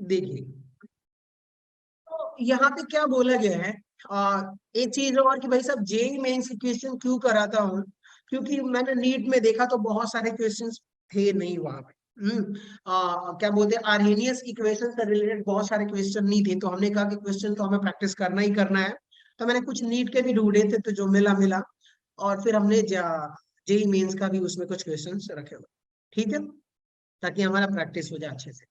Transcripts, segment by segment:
देखिए, तो यहाँ पे क्या बोला गया है, एक चीज और कि भाई साहब जेई मेंस की क्वेश्चन क्यों कराता हूँ, क्योंकि मैंने नीट में देखा तो बहुत सारे क्वेश्चंस थे नहीं वहां पे। क्या बोलते हैं, आर्हेनियस इक्वेशन से रिलेटेड बहुत सारे क्वेश्चन नहीं थे, तो हमने कहा कि क्वेश्चन तो हमें प्रैक्टिस करना ही करना है। तो मैंने कुछ नीट के भी ढूंढे थे, तो जो मिला मिला, और फिर हमने जेई मेंस का भी उसमें कुछ क्वेश्चन रखे हुए, ठीक है, ताकि हमारा प्रैक्टिस हो जाए अच्छे से।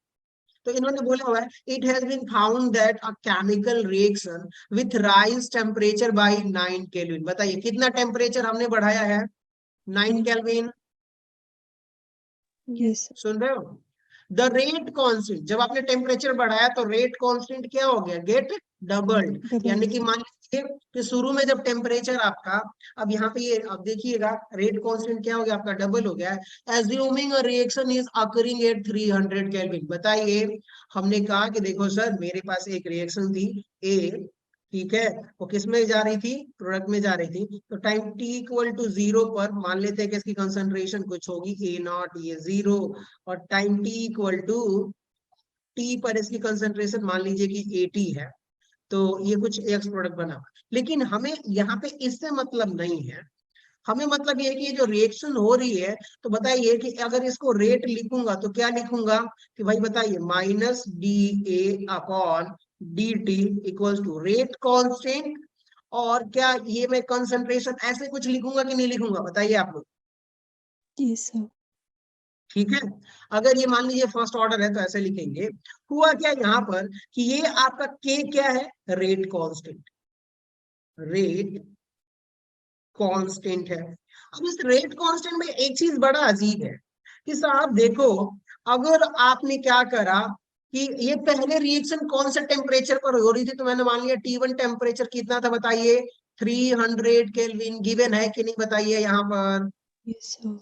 तो इन्होंने बोला हुआ है, it has been found that a chemical reaction with rise temperature by 9 kelvin. बताइए कितना टेम्परेचर हमने बढ़ाया है? 9 केल्विन। यस सुन रहे हो? द रेट कांस्टेंट, जब आपने टेम्परेचर बढ़ाया तो रेट कांस्टेंट क्या हो गया? Get doubled. यानी कि मान लीजिए कि शुरू में जब टेम्परेचर आपका, अब यहाँ पे ये अब देखिएगा, रेट कांस्टेंट क्या हो गया आपका? डबल हो गया है। Assuming a reaction is occurring at 300 kelvin. बताइए, हमने कहा कि देखो सर, मेरे पास एक रिएक्शन थी ए, ठीक है, वो किस में जा रही थी? प्रोडक्ट में जा रही थी। तो टाइम टी इक्वल टू 0 पर मान लेते हैं कि इसकी कंसंट्रेशन कुछ होगी ए नॉट, ये 0, और time T equal to T पर इसकी कंसंट्रेशन मान लीजिए कि 80 है, तो ये कुछ एक्स प्रोडक्ट बना। लेकिन हमें यहाँ पे इससे मतलब नहीं है, हमें मतलब ये है कि ये जो रिएक्शन हो रही है, तो बताइए कि अगर इसको रेट लिखूंगा तो क्या लिखूंगा कि भाई बताइए, minus D A upon D T equals to rate constant, और क्या ये मैं कंसंट्रेशन ऐसे कुछ लिखूंगा कि नहीं लिखूंगा? बताइए आप लोग। यस सर ठीक है, अगर ये मान लीजिए फर्स्ट ऑर्डर है तो ऐसे लिखेंगे। हुआ क्या यहाँ पर कि ये आपका के क्या है? रेट कांस्टेंट, रेट कांस्टेंट है। अब इस रेट कांस्टेंट में एक चीज बड़ा अजीब है कि साहब देखो, अगर आपने क्या करा कि ये पहले रिएक्शन कौन से टेम्परेचर पर हो रही थी, तो मैंने मान लिया T1 टेम्परेचर कितना था? बताइए, 300 केल्विन गिवन है कि नहीं? बताइए यहाँ पर। यस सर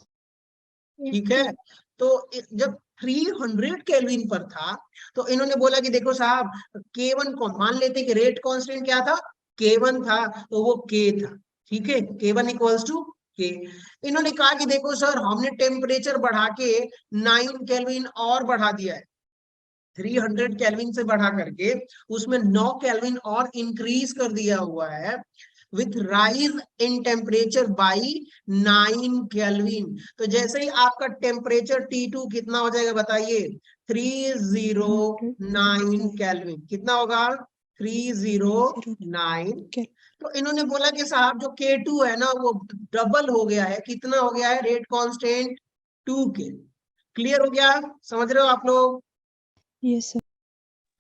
ठीक है, तो जब 300 केल्विन पर था, तो इन्होंने बोला कि देखो साहब, K1 को मान लेते कि रेट कांस्टेंट क्या था? K1 था, तो वो K था। ठीक है, K1 इक्वल्स टू K। इन्होंने कहा कि देखो सर, हमने टेम्परेचर बढ़ा के 9 केल्विन और बढ़ा दिया है, 300 केल्विन से बढ़ा करके उसमें 9 केल्विन और इंक्रीज कर दिया हुआ है, with rise in temperature by 9 kelvin. तो जैसे ही आपका टेम्परेचर T2 कितना हो जाएगा? बताइए, 309 केल्विन। कितना होगा? 309। तो इन्होंने बोला कि साहब जो K2 है ना, वो डबल हो गया है। कितना हो गया है? Rate constant 2K। क्लियर हो गया? समझ रहे हो आप लोग? यस सर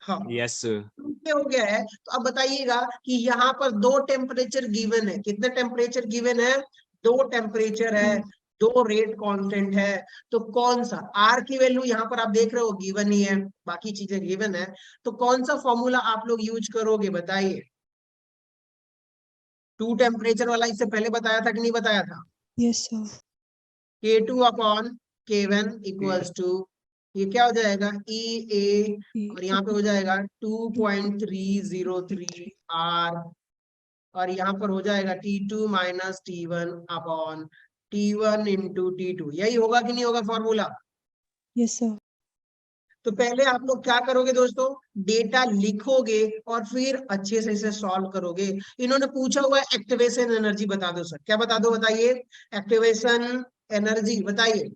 हाँ, यस क्या हो गया है? तो अब बताइएगा कि यहाँ पर दो टेम्परेचर गिवन है। कितने टेम्परेचर गिवन है? दो टेम्परेचर है, दो रेट कांस्टेंट है। तो कौन सा? आर की वैल्यू यहाँ पर आप देख रहे हो गिवन ही है, बाकी चीजें गिवन है, तो कौन सा फॉर्मूला आप लोग यूज करोगे? बताइए। टू टेम्परेचर वाला इससे पहले बताया था कि नहीं बताया था? Yes sir K2 upon K1 equals to, ये क्या हो जाएगा? ई ए, और यहाँ पे हो जाएगा 2.303 आर, और यहाँ पर हो जाएगा T2 minus T1 upon T1 into T2। यही होगा कि नहीं होगा फॉर्मूला? यस सर तो पहले आप लोग क्या करोगे दोस्तों? डेटा लिखोगे और फिर अच्छे से इसे सॉल्व करोगे। इन्होंने पूछा हुआ है एक्टिवेशन एनर्जी बता दो सर। क्या बता दो? बताइए, एक्टिवेशन एनर्जी बताइए।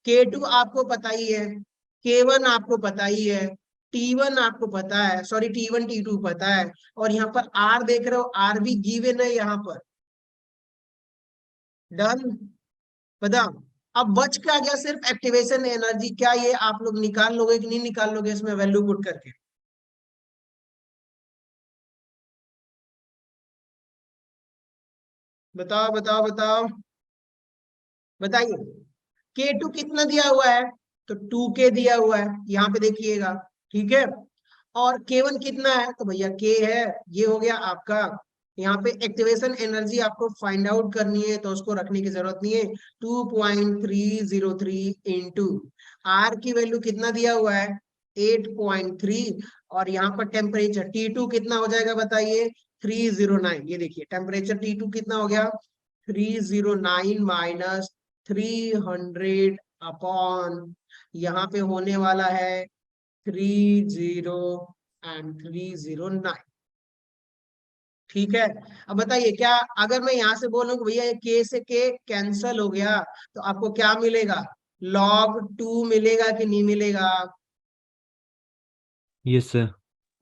K2 आपको पता ही है, K1 आपको पता ही है, T1 आपको पता है, सॉरी T1 T2 पता है, और यहाँ पर R देख रहे हो, R भी गिवन है यहाँ पर। डन? बताओ, अब बच क्या गया? सिर्फ एक्टिवेशन एनर्जी। क्या ये आप लोग निकाल लोगे कि नहीं निकाल लोगे इसमें वैल्यू पुट करके? बताओ बताओ बताओ, बताइए। K2 कितना दिया हुआ है? तो 2K दिया हुआ है, यहाँ पे देखिएगा। ठीक है, और K1 कितना है? तो भैया K है। ये हो गया आपका। यहाँ पे एक्टिवेशन एनर्जी आपको फाइंड आउट करनी है, तो उसको रखने की जरूरत नहीं है। 2.303 इंटू आर की वैल्यू कितना दिया हुआ है? 8.3, और यहाँ पर टेम्परेचर T2 कितना हो जाएगा? बताइए, 309। ये देखिए टेम्परेचर T2 कितना हो गया? 309 माइनस 300 अपॉन, यहाँ पे होने वाला है 30,309। ठीक है। अब बताइए क्या अगर मैं यहां से बोलूं कि भैया के से के कैंसल हो गया तो आपको क्या मिलेगा? log 2 मिलेगा कि नहीं मिलेगा? Yes sir.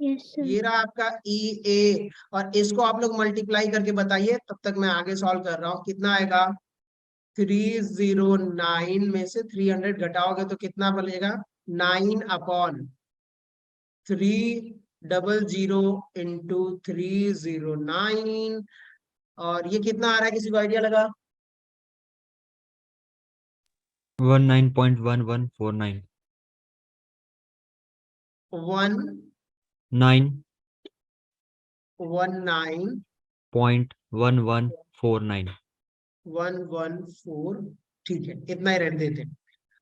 Yes, sir. ये रहा आपका ई ए, और इसको आप लोग मल्टीप्लाई करके बताइए, तब तक मैं आगे सॉल्व कर रहा हूँ। कितना आएगा? 309 में से 300 घटाओगे तो कितना बनेगा? 9/300 इंटू 309। और ये कितना आ रहा है, किसी को आइडिया लगा? 19.1149 वन 9.1149 114। ठीक है, इतना ही रहने देते हैं।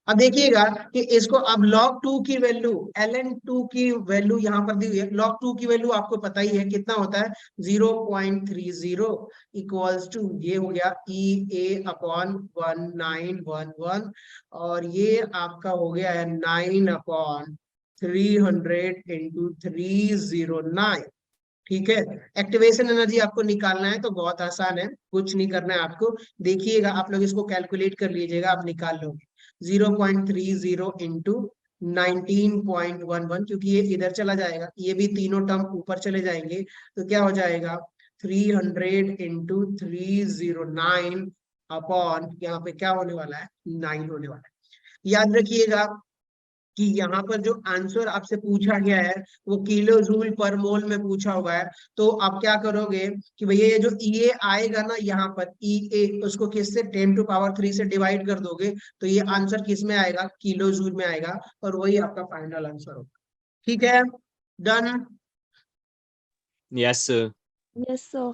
अब देखिएगा कि इसको अब log 2 की वैल्यू, ln2 की वैल्यू यहाँ पर दी हुई है। log 2 की वैल्यू आपको पता ही है कितना होता है, 0.30 इक्वल्स टू, ये हो गया ई ए अपॉन 1911, और ये आपका हो गया है 9/300 इंटू 309। ठीक है। एक्टिवेशन एनर्जी आपको निकालना है तो बहुत आसान है, कुछ नहीं करना है आपको। देखिएगा आप लोग इसको कैलकुलेट कर लीजिएगा, आप निकाल लोगे। 0.30 इंटू 19.11, क्योंकि ये इधर चला जाएगा, ये भी तीनों टर्म ऊपर चले जाएंगे, तो क्या हो जाएगा? 300 इंटू 309 अपॉन, यहाँ पे क्या होने वाला है? 9 होने वाला है। याद रखिएगा कि यहाँ पर जो आंसर आपसे पूछा गया है वो किलो जूल पर मोल में पूछा हुआ है। तो आप क्या करोगे कि भैया ये जो ई आएगा ना, यहाँ पर ई ए, उसको किससे 10⁻³ से डिवाइड कर दोगे तो ये आंसर किस में आएगा? किलो जूल में आएगा, और वही आपका फाइनल आंसर होगा। ठीक है, done. Yes sir. Yes, sir.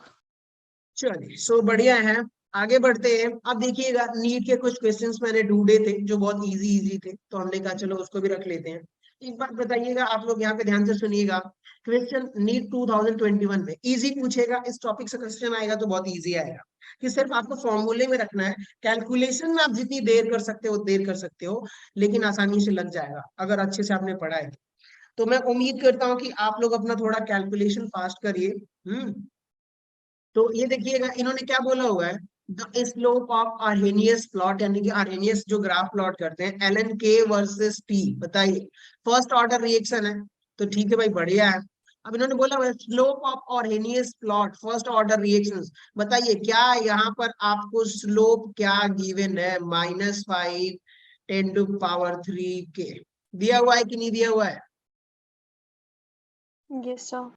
चलिए, सो बढ़िया है, आगे बढ़ते हैं। अब देखिएगा नीट के कुछ क्वेश्चंस मैंने ढूंढे थे जो बहुत इजी इजी थे, तो हमने कहा चलो उसको भी रख लेते हैं। एक बात बताइएगा, आप लोग यहाँ पे ध्यान से सुनिएगा। क्वेश्चन नीट 2021 में इजी पूछेगा, इस टॉपिक से क्वेश्चन आएगा तो बहुत इजी आएगा, कि सिर्फ आपको फॉर्मूले में रखना है। कैलकुलेशन में आप जितनी देर कर सकते हो देर कर सकते हो, लेकिन आसानी से लग जाएगा अगर अच्छे से आपने पढ़ा है। तो मैं उम्मीद करता हूँ कि आप लोग अपना थोड़ा कैलकुलेशन फास्ट करिए। तो ये देखिएगा इन्होंने क्या बोला हुआ है, the slope of Arrhenius plot, यानी कि आर्हेनियस जो ग्राफ प्लॉट करते हैं, ln k वर्सेस t। बताइए, फर्स्ट ऑर्डर रिएक्शन है तो ठीक है भाई, बढ़िया है। अब इन्होंने बोला हुआ है slope of Arrhenius plot first order reactions. बताइए क्या यहाँ पर आपको स्लोप क्या गिवन है? -5 10⁻³ के दिया हुआ है कि नहीं दिया हुआ है? Yes, sir.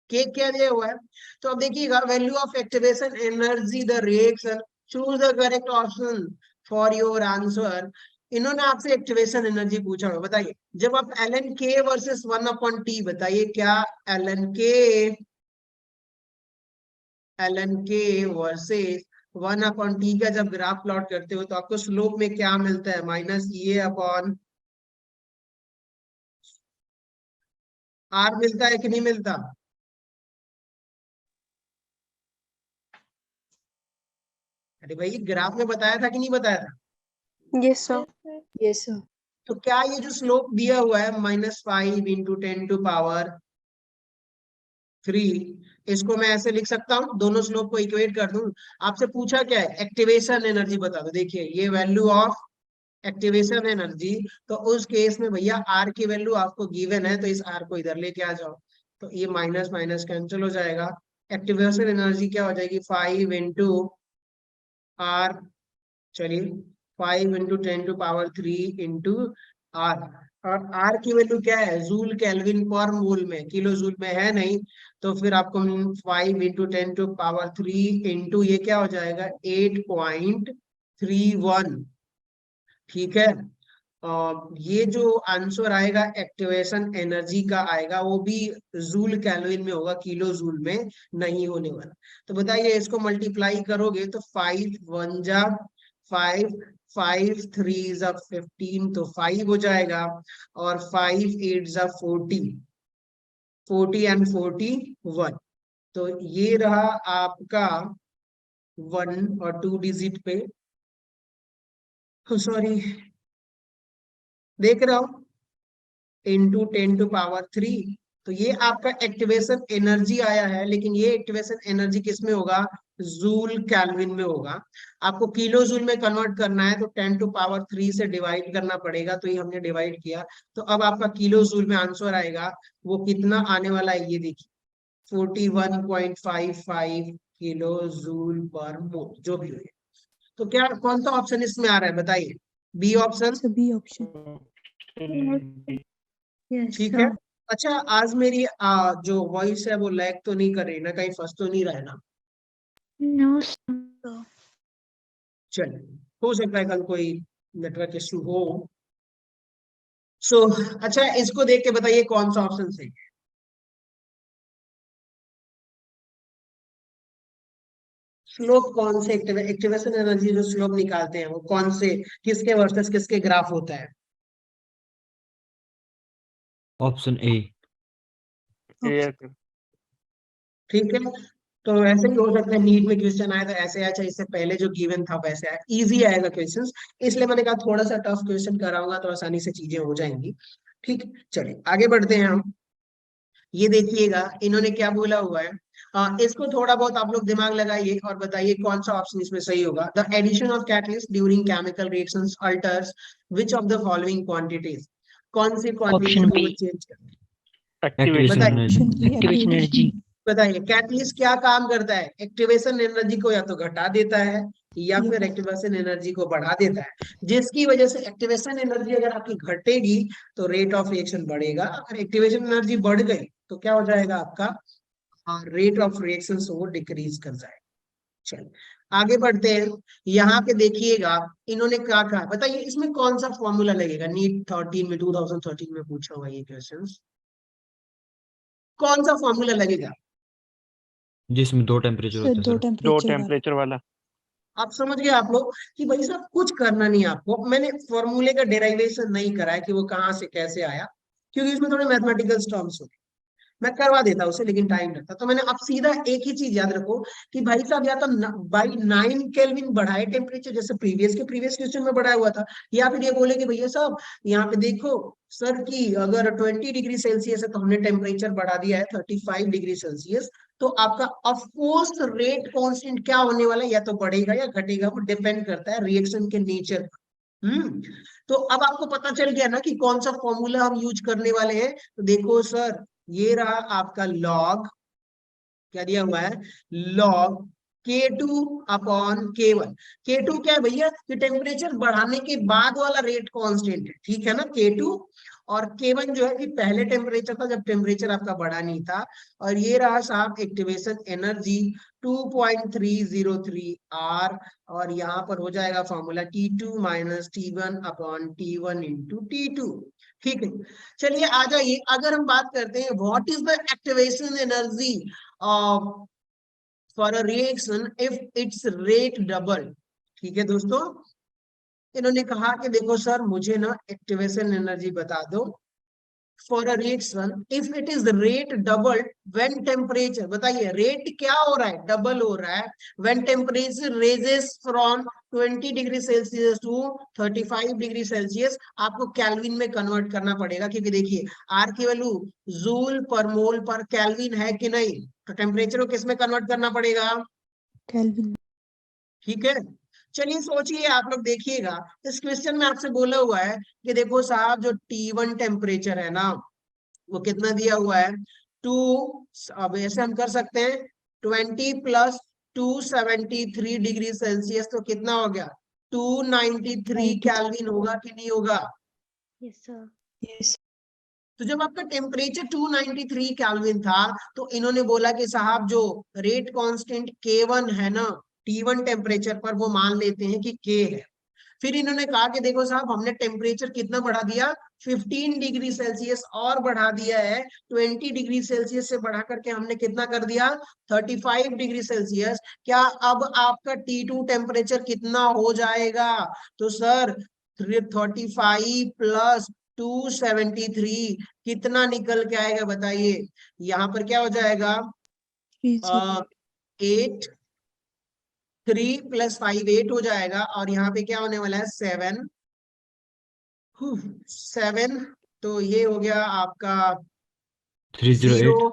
के क्या दिया हुआ है? तो अब देखिएगा, value of activation energy the reaction, choose the correct option for your answer. इन्होंने आपसे एक्टिवेशन एनर्जी पूछा हुआ, बताइए जब आप ln k वर्सेस 1/t, बताइए क्या ln k वर्सेस 1/t का जब ग्राफ प्लॉट करते हो तो आपको स्लोप में क्या मिलता है? -EA/r मिलता है कि नहीं मिलता? अरे भाई ग्राफ में बताया था कि नहीं बताया था? Yes, sir. Yes, sir. तो क्या ये जो स्लोप दिया हुआ है -5 इंटू 10⁻³ इसको मैं ऐसे लिख सकता हूँ, दोनों स्लोप को इक्वेट कर दूं। आपसे पूछा क्या है? एक्टिवेशन एनर्जी बता दो। देखिए ये वैल्यू ऑफ एक्टिवेशन एनर्जी, तो उस केस में भैया आर की वैल्यू आपको गिवन है, तो इस आर को इधर लेके आ जाओ, तो ये माइनस माइनस कैंसिल हो जाएगा। एक्टिवेशन एनर्जी क्या हो जाएगी? 5 इंटू आर, चलिए 5 इंटू 10⁻³ इंटू आर, और आर की वैल्यू क्या है? जूल केल्विन पर मोल में, किलो जूल में है नहीं, तो फिर आपको 5 इंटू 10⁻³ इंटू ये क्या हो जाएगा? 8.31। ठीक है। ये जो आंसर आएगा एक्टिवेशन एनर्जी का आएगा, वो भी जूल केल्विन में होगा, किलो जूल में नहीं होने वाला। तो बताइए इसको मल्टीप्लाई करोगे तो 5 1 जा 5, 5 3 जा 15, तो 5 हो जाएगा, और 5 8 जा 40, 40 एंड 41, तो ये रहा आपका 1 और 2 डिजिट पे, सॉरी देख रहे हो, इंटू 10⁻³ तो ये आपका एक्टिवेशन एनर्जी आया है, लेकिन ये एक्टिवेशन एनर्जी किस में होगा, जूल केल्विन में होगा। आपको किलो जूल में कन्वर्ट करना है तो 10⁻³ से डिवाइड करना पड़ेगा, तो ये हमने डिवाइड किया। तो अब आपका किलो जूल में आंसर आएगा, वो कितना आने वाला है ये देखिए, 41.55 किलो जूल पर मोल, जो भी हो। तो क्या कौन सा ऑप्शन इसमें आ रहा है बताइए, बी ऑप्शन, सभी ऑप्शन। यस ठीक है। सर। अच्छा, आज मेरी जो वॉइस है वो लैग तो नहीं कर रही ना, कहीं फंस तो नहीं रहा है ना? No sir. चलिए, हो सकता है कल कोई नेटवर्क इशू हो। सो अच्छा, इसको देख के बताइए कौन सा ऑप्शन सही है। स्लोप कौन से एक्टिवेशन एनर्जी जो स्लोप निकालते हैं वो कौन से, किसके वर्सेस किसके ग्राफ होता है? Option A. ठीक है, तो ऐसे भी हो सकता है नीट में क्वेश्चन आए तो ऐसे, अच्छा इससे पहले जो गिवन था वैसे आया, इजी आएगा क्वेश्चंस, इसलिए मैंने कहा थोड़ा सा टफ क्वेश्चन कराऊंगा तो आसानी से चीजें हो जाएंगी। ठीक, चलिए आगे बढ़ते हैं हम। ये देखिएगा इन्होंने क्या बोला हुआ है, इसको थोड़ा बहुत आप लोग दिमाग लगाइए और बताइए कौन सा ऑप्शन इसमें सही होगा। The addition of catalyst during chemical reactions alters which of the following quantities, कौन सी क्वांटिटीज ऑप्शन को वो बी, चेंज करते हैं? एक्टिवेशन बताइए एनर्जी। Activation energy. बताइए कैटलिस्ट क्या काम करता है, एक्टिवेशन एनर्जी को या तो घटा देता है या ये फिर एक्टिवेशन एनर्जी को बढ़ा देता है, जिसकी वजह से एक्टिवेशन एनर्जी अगर आपकी घटेगी तो रेट ऑफ रिएक्शन बढ़ेगा, अगर एक्टिवेशन एनर्जी बढ़ गई तो क्या हो जाएगा आपका, रेट ऑफ रिएक्शन वो डिक्रीज कर जाएगा। चलिए आगे बढ़ते हैं। यहाँ पे देखिएगा इन्होंने क्या कहा, बताइए इसमें कौन सा फॉर्मूला लगेगा, नीट 13 में 2013 में पूछा हुआ ये क्वेश्चन, कौन सा फॉर्मूला लगेगा? जिसमें 2 टेम्परेचर होते हैं दो सर। दो टेम्परेचर टेम्परेचर वाला। आप समझ गए आप लोग कि भाई साहब कुछ करना नहीं है आपको, मैंने फॉर्मूले का डेरिवेशन नहीं करा है कि वो कहाँ से कैसे आया, क्योंकि इसमें थोड़े मैथमेटिकल टर्म्स होते, मैं करवा देता उसे लेकिन टाइम लगता। तो मैंने अब सीधा एक ही चीज याद रखो कि भाई साहब या तो बाई 9 केल्विन बढ़ाए टेम्परेचर, जैसे प्रीवियस क्वेश्चन में बढ़ाया हुआ था, या फिर ये बोले कि भैया साहब यहाँ पे देखो सर की अगर 20 डिग्री सेल्सियस है तो हमने टेम्परेचर बढ़ा दिया है 35 डिग्री सेल्सियस, तो आपका ऑफकोर्स रेट कांस्टेंट क्या होने वाला है, या तो बढ़ेगा या घटेगा, वो डिपेंड करता है रिएक्शन के नेचर पर। तो अब आपको पता चल गया ना कि कौन सा फॉर्मूला हम यूज करने वाले हैं। तो देखो सर, ये रहा आपका लॉग, क्या दिया हुआ है, लॉग K2/K1। K2 क्या है भैया, कि टेम्परेचर बढ़ाने के बाद वाला रेट कांस्टेंट है, ठीक है ना K2, और K1 जो है कि पहले टेम्परेचर था जब टेम्परेचर आपका बढ़ा नहीं था। और ये रहा साहब एक्टिवेशन एनर्जी 2.303 R, और यहाँ पर हो जाएगा फॉर्मूला T2 - T1/T1 × T2। ठीक है, चलिए आ जाइए, अगर हम बात करते हैं what is the activation energy for a reaction if it's rate double. ठीक है दोस्तों, इन्होंने कहा कि देखो सर मुझे ना एक्टिवेशन एनर्जी बता दो for a reaction if it is rate double when temperature, बताइए रेट क्या हो रहा है, डबल हो रहा है, when temperature raises from 20 degree Celsius to 35 degree Celsius. आपको केल्विन में कन्वर्ट करना पड़ेगा, क्योंकि देखिए आर की वैल्यू जूल पर मोल पर केल्विन है कि नहीं, तो टेम्परेचर को किस में कन्वर्ट करना पड़ेगा, केल्विन। ठीक है। चलिए सोचिए आप लोग, देखिएगा इस क्वेश्चन में आपसे बोला हुआ है कि देखो साहब जो T1 टेम्परेचर है ना वो कितना दिया हुआ है 2, अब ऐसे हम कर सकते हैं 20 + 273 डिग्री सेल्सियस, तो कितना हो गया 293 केल्विन होगा कि नहीं होगा? Yes sir. यस। तो जब आपका टेम्परेचर 293 केल्विन था तो इन्होंने बोला कि साहब जो रेट कांस्टेंट K1 है ना T1 टेम्परेचर पर, वो मान लेते हैं कि K है। फिर इन्होंने कहा कि देखो साहब हमने टेम्परेचर कितना बढ़ा दिया 15 डिग्री सेल्सियस और बढ़ा दिया है, 20 डिग्री सेल्सियस से बढ़ा करके हमने कितना कर दिया 35 डिग्री सेल्सियस। क्या अब आपका T2 टेम्परेचर कितना हो जाएगा? तो सर 35 + 273 कितना निकल के आएगा बताइए, यहाँ पर क्या हो जाएगा 8, 3 + 5 8 हो जाएगा, और यहाँ पे क्या होने वाला है 7 7, तो ये हो गया आपका 308 0,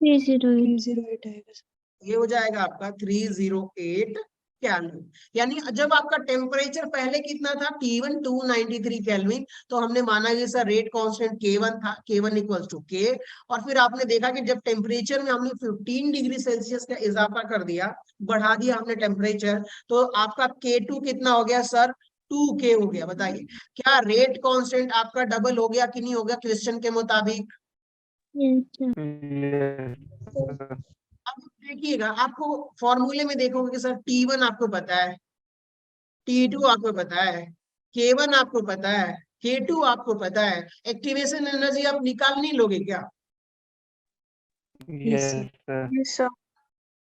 308 आएगा सर। ये हो जाएगा आपका 308 केल्विन। यानी जब आपका टेम्परेचर पहले कितना था T1 293 केल्विन, तो हमने माना कि सर रेट कांस्टेंट K1 था, K1 इक्वल्स टू K, और फिर आपने देखा कि जब टेम्परेचर में हमने 15 डिग्री सेल्सियस का इजाफा कर दिया, बढ़ा दिया हमने टेम्परेचर, तो आपका K2 कितना हो गया सर? 2K हो गया। बताइए क्या रेट कांस्टेंट आपका डबल हो गया कि नहीं हो गया क्वेश्चन के मुताबिक? Yes, sir. अब देखिएगा, आपको फॉर्मूले में देखोगे कि सर T1 आपको पता है, T2 आपको पता है, K1 आपको पता है, K2 आपको पता है, एक्टिवेशन एनर्जी आप निकाल नहीं लोगे क्या? Yes, sir.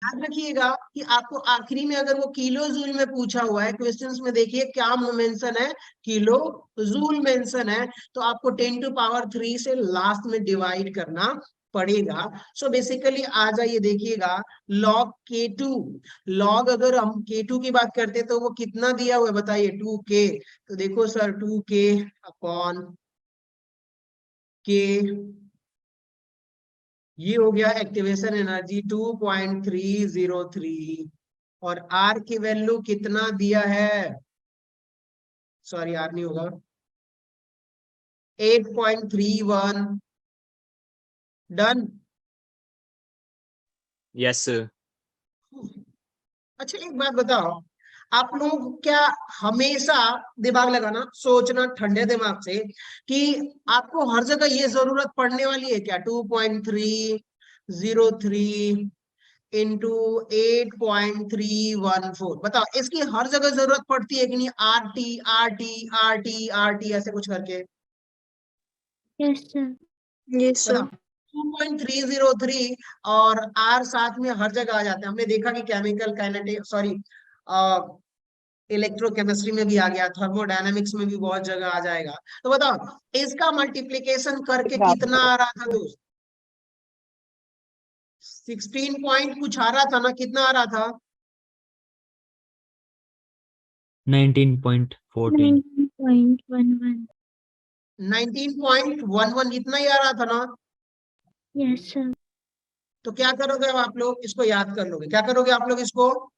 याद रखिएगा कि आपको आखिरी में अगर वो किलो जूल में पूछा हुआ है, क्वेश्चंस में देखिए क्या मेंशन है, किलो जूल मेंशन है, तो आपको 10 टू पावर 3 से लास्ट में डिवाइड करना पड़ेगा। सो बेसिकली आ जाइए, देखिएगा लॉग K2, लॉग अगर हम K2 की बात करते तो वो कितना दिया हुआ है बताइए? 2K। तो देखो सर 2K अपॉन K, ये हो गया एक्टिवेशन एनर्जी 2.303, और आर की वैल्यू कितना दिया है? सॉरी आर नहीं होगा, 8.31। डन। Yes, sir. अच्छा एक बात बताओ, आप लोग क्या हमेशा दिमाग लगाना, सोचना ठंडे दिमाग से कि आपको हर जगह ये जरूरत पड़ने वाली है क्या? 2.303 इंटू 8.314, बताओ इसकी हर जगह जरूरत पड़ती है कि नहीं? R T R T R T R T ऐसे कुछ करके Yes, sir. बताओ। 2.303 और आर साथ में हर जगह आ जाते हैं। हमने देखा कि केमिकल काइनेटिक, सॉरी इलेक्ट्रोकेमिस्ट्री में भी आ गया, थर्मोडायनामिक्स में भी बहुत जगह आ जाएगा। तो बताओ इसका मल्टीप्लिकेशन करके कितना आ रहा था दोस्त? 16 पॉइंट कुछ आ रहा था ना, कितना आ रहा था? 19.14 19.11. 19.11 इतना ही आ रहा था ना? Yes, sir. तो क्या करोगे अब आप लोग? इसको याद कर लोगे, क्या करोगे आप लोग इसको?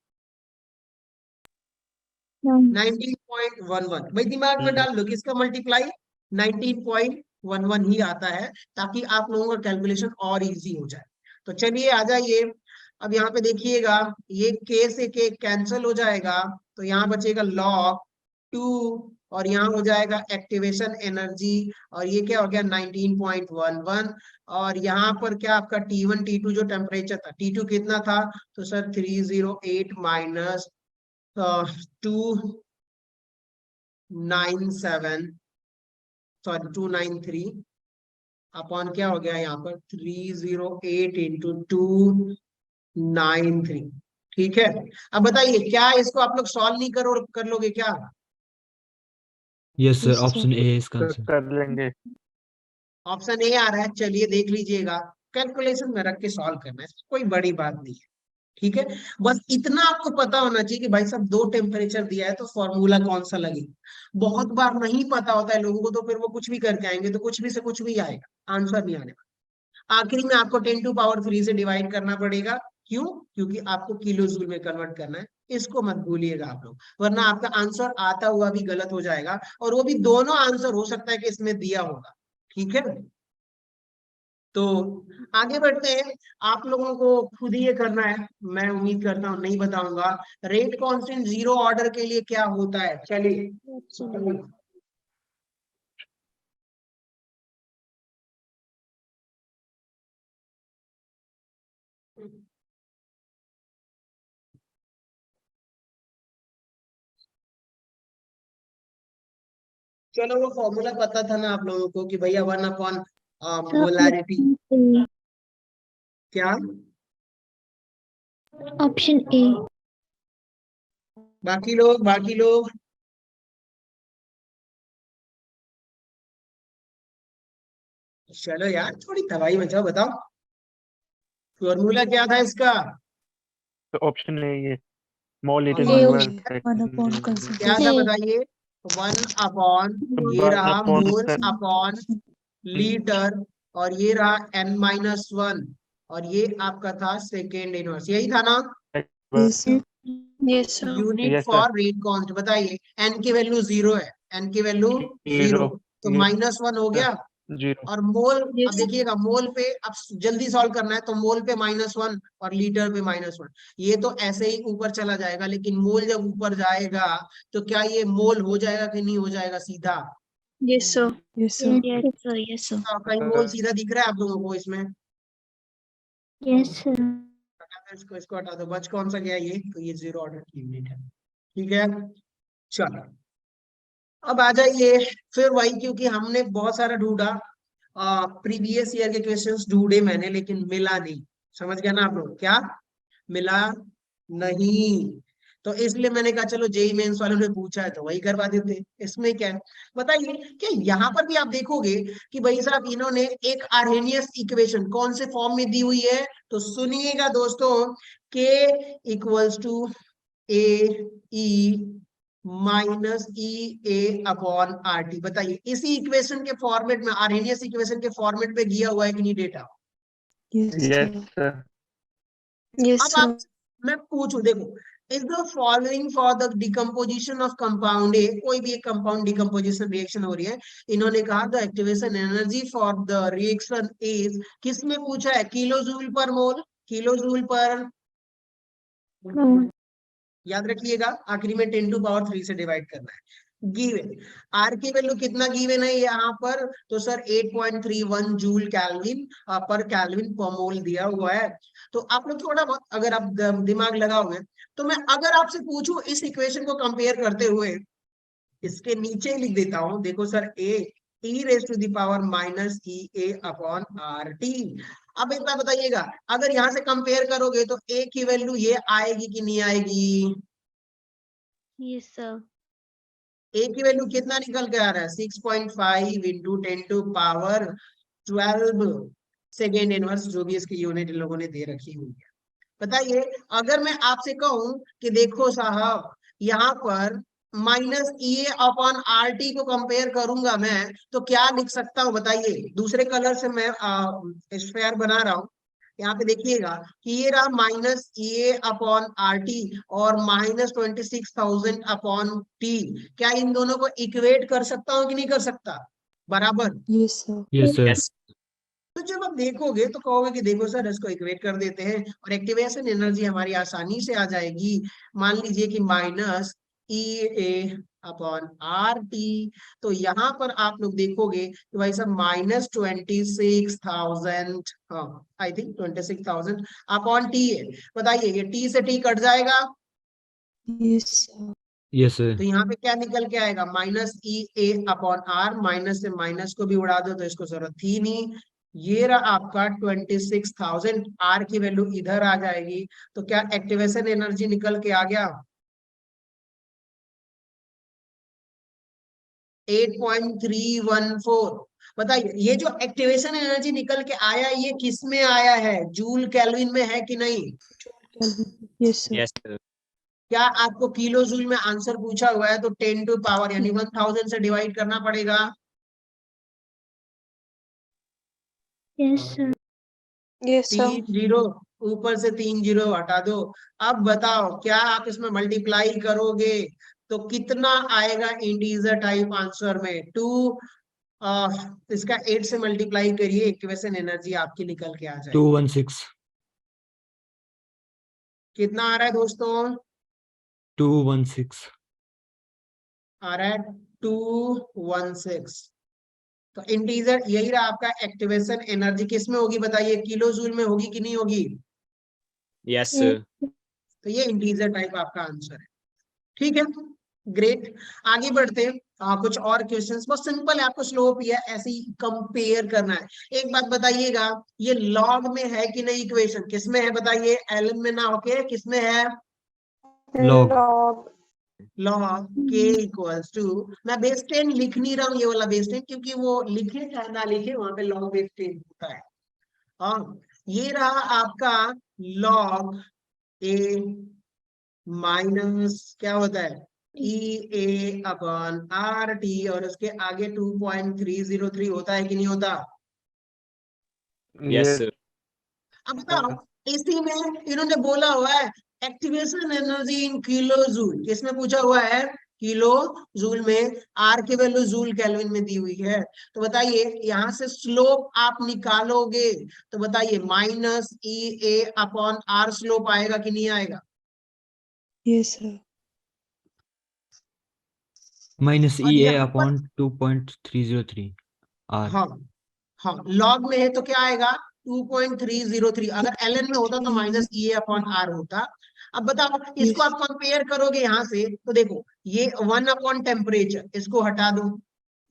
No. 19.11 भाई दिमाग में डाल लो कि इसका मल्टीप्लाई 19.11 ही आता है, ताकि आप लोगों का कैलकुलेशन और इजी हो जाए। तो चलिए आ जाइए, अब यहाँ पे देखिएगा, ये k से k कैंसिल हो जाएगा, तो यहाँ बचेगा log 2, और यहाँ हो जाएगा एक्टिवेशन एनर्जी, और ये क्या हो गया 19.11, और यहाँ पर क्या आपका T1 T2 जो टेम्परेचर था, T2 कितना था? तो सर 308 माइनस 297, सॉरी 293 अपॉन क्या हो गया यहाँ पर 308 इंटू 293। ठीक है, अब बताइए क्या इसको आप लोग सॉल्व नहीं कर लोगे क्या? Yes sir, Yes, sir. Option A है इसका आंसर। कर लेंगे। ऑप्शन ए आ रहा है, चलिए देख लीजिएगा, कैलकुलेशन में रख के सॉल्व करना है, कोई बड़ी बात नहीं है। ठीक है, बस इतना आपको पता होना चाहिए कि भाई साहब 2 टेम्परेचर दिया है तो फॉर्मूला कौन सा लगेगा। बहुत बार नहीं पता होता है लोगों को, तो फिर वो कुछ भी करके आएंगे, तो कुछ भी से कुछ भी आएगा, आंसर नहीं आने वाला। आखिरी में आपको 10 टू पावर 3 से डिवाइड करना पड़ेगा। क्यों? क्योंकि आपको किलो जूल में कन्वर्ट करना है, इसको मत भूलिएगा आप लोग, वरना आपका आंसर आता हुआ भी गलत हो जाएगा, और वो भी दोनों आंसर हो सकता है कि इसमें दिया होगा। ठीक है, तो आगे बढ़ते हैं। आप लोगों को खुद ही ये करना है, मैं उम्मीद करता हूँ नहीं बताऊंगा। रेट कांस्टेंट जीरो ऑर्डर के लिए क्या होता है? चलिए चलो, वो फॉर्मूला पता था ना आप लोगों को कि भैया 1 upon Sir, molarity. option A. क्या? Option A. बाकी लोग चलो यार थोड़ी तबाही मचाओ, बताओ फॉर्मूला क्या था इसका? तो ऑप्शन है ये, mole litre A universe option 1 upon क्या था A. बताइए? 1 ये रहा मोल अपॉन लीटर, और ये रहा n-1, और ये आपका था सेकेंड इनवर्स, यही था ना Yes, sir. Unit for rate constant. बताइए n की वैल्यू 0 है, n की वैल्यू 0, तो -1 हो गया। और मोल, Yes. अब देखिएगा मोल पे अब जल्दी सॉल्व करना है, तो मोल पे -1 और लीटर पे -1, ये तो ऐसे ही ऊपर चला जाएगा, लेकिन मोल जब ऊपर जाएगा तो क्या ये मोल हो जाएगा कि नहीं हो जाएगा सीधा? Yes, sir. Yes, sir. Yes, sir. Yes, sir. तो कहीं मोल सीधा दिख रहा है आप लोगों को इसमें? Yes, sir. इसको हटा दो, बच कौन सा गया ये, तो ये 0 ऑर्डर की यूनिट है। ठीक है, चलो अब आ जाइए फिर वही, क्योंकि हमने बहुत सारा ढूंढा, प्रीवियस ईयर के क्वेश्चंस ढूंढे मैंने, लेकिन मिला नहीं। समझ गया ना आप लोग, क्या मिला नहीं? तो इसलिए मैंने कहा चलो जेई मेंस वालों ने पूछा है तो वही करवा देते। इसमें क्या है बताइए, कि यहाँ पर भी आप देखोगे कि भाई साहब इन्होंने एक आर्हेनियस इक्वेशन कौन से फॉर्म में दी हुई है, तो सुनिएगा दोस्तों, K equals to A E minus E A upon R T. बताइए इसी इक्वेशन के फॉर्मेट में, आर्हेनियस इक्वेशन के फॉर्मेट में दिया हुआ है कि नहीं डेटा? Yes, अब sir. आप, मैं पूछूं, देखो, is the following for the decomposition of compound A, कोई भी एक कंपाउंड डिकम्पोजिशन रिएक्शन हो रही है, इन्होंने कहा the activation energy for the reaction is, किसमें पूछा है? किलो जूल पर मोल, किलो जूल पर, याद रखिएगा आखिरी में 10⁻³ से डिवाइड करना है। गिवन आर की वैल्यू कितना गिवन है यहाँ पर, तो सर 8.31 जूल कैल्विन पर कैल्विन पर मोल दिया हुआ है। तो आप लोग थोड़ा बहुत अगर आप दिमाग लगाओगे, तो मैं अगर आपसे पूछूं इस इक्वेशन को कंपेयर करते हुए, इसके नीचे लिख देता हूं, देखो sir A E raise to the power minus E A upon R T. अब एक बात बताइएगा, अगर यहाँ से कंपेयर करोगे तो ए की वैल्यू ये आएगी कि नहीं आएगी? Yes, sir. ए की वैल्यू कितना निकल के आ रहा है? 6.5 इंटू 10⁻12 सेकेंड इनवर्स, जो भी इसकी यूनिट इन लोगों ने दे रखी हुई है। बताइए अगर मैं आपसे कहूं कि देखो साहब यहाँ पर माइनस ई अपॉन आर टी को कंपेयर करूंगा मैं, तो क्या लिख सकता हूं? बताइए, दूसरे कलर से मैं स्फेयर बना रहा हूं, यहाँ पे देखिएगा कि ये रहा माइनस ए अपॉन आर टी और -26,000 अपॉन टी। क्या इन दोनों को इक्वेट कर सकता हूँ कि नहीं कर सकता? बराबर। Yes, sir. Yes, sir. Yes. तो जब आप देखोगे तो कहोगे कि देखो सर इसको इक्वेट कर देते हैं और एक्टिवेशन एनर्जी हमारी आसानी से आ जाएगी। मान लीजिए कि minus E A upon R T, तो यहाँ पर आप लोग देखोगे कि भाई साहब -26,000, हाँ आई थिंक 26,000 अपॉन टी है। बताइए ये टी से टी कट जाएगा, Yes, sir. Yes, sir. तो यहाँ पे क्या निकल के आएगा? Minus E A upon R, minus से माइनस को भी उड़ा दो तो इसको जरूरत थी नहीं। ये रहा आपका 26,000, आर की वैल्यू इधर आ जाएगी, तो क्या एक्टिवेशन एनर्जी निकल के आ गया? 8.314। बताइए ये जो एक्टिवेशन एनर्जी निकल के आया, ये किस में आया है? जूल केल्विन में है कि नहीं? Yes, sir. Yes, sir. क्या आपको किलो जूल में आंसर पूछा हुआ है तो 10 टू पावर यानी 1000 से डिवाइड करना पड़ेगा। Yes, sir. Yes, sir. 3 zero, ऊपर से 3 जीरो हटा दो। अब बताओ क्या आप इसमें मल्टीप्लाई करोगे तो कितना आएगा इंटीजर टाइप आंसर में? 2, इसका 8 से मल्टीप्लाई करिए, एक्टिवेशन एनर्जी आपकी निकल के आ जाएगी। 216. कितना आ रहा है दोस्तों? 216. आ रहा है 216। तो इंटीजर यही रहा आपका एक्टिवेशन एनर्जी, किस में होगी बताइए? किलो जूल में होगी कि नहीं होगी? Yes, sir. तो ये इंटीजर टाइप आपका आंसर है। ठीक है, ग्रेट। आगे बढ़ते हैं, कुछ और क्वेश्चंस, बहुत सिंपल है, आपको स्लोप या ऐसे ही कंपेयर करना है। एक बात बताइएगा, ये लॉग में है कि नहीं इक्वेशन? किस में है बताइए? एलएम में ना होके किस में है? Log. लॉग के इक्वल्स टू, मैं बेस 10 लिख नहीं रहा हूँ ये वाला बेस 10, क्योंकि वो लिखे चाहे ना लिखे वहां पे लॉग बेस 10 होता है। हाँ, ये रहा आपका लॉग ए माइनस क्या होता है? EA अपॉन RT और उसके आगे 2.303 होता है कि नहीं होता? Yes, sir. अब बताओ, इसी में इन्होंने बोला हुआ है activation energy in kilo joule, इसमें पूछा हुआ है किलो जूल में, आर की वैल्यू जूल केल्विन में दी हुई है। तो बताइए यहां से स्लोप आप निकालोगे तो बताइए -EA अपॉन आर स्लोप आएगा कि नहीं आएगा? Yes, sir. माइनस और EA यहाँ पर अपॉन 2.303 R। हाँ हाँ, लॉग में है तो क्या आएगा 2.303, अगर ln में होता तो -EA अपॉन आर होता। अब बताओ इसको Yes. आप कंपेयर करोगे यहाँ से तो देखो ये 1 अपॉन टेम्परेचर, इसको हटा दो,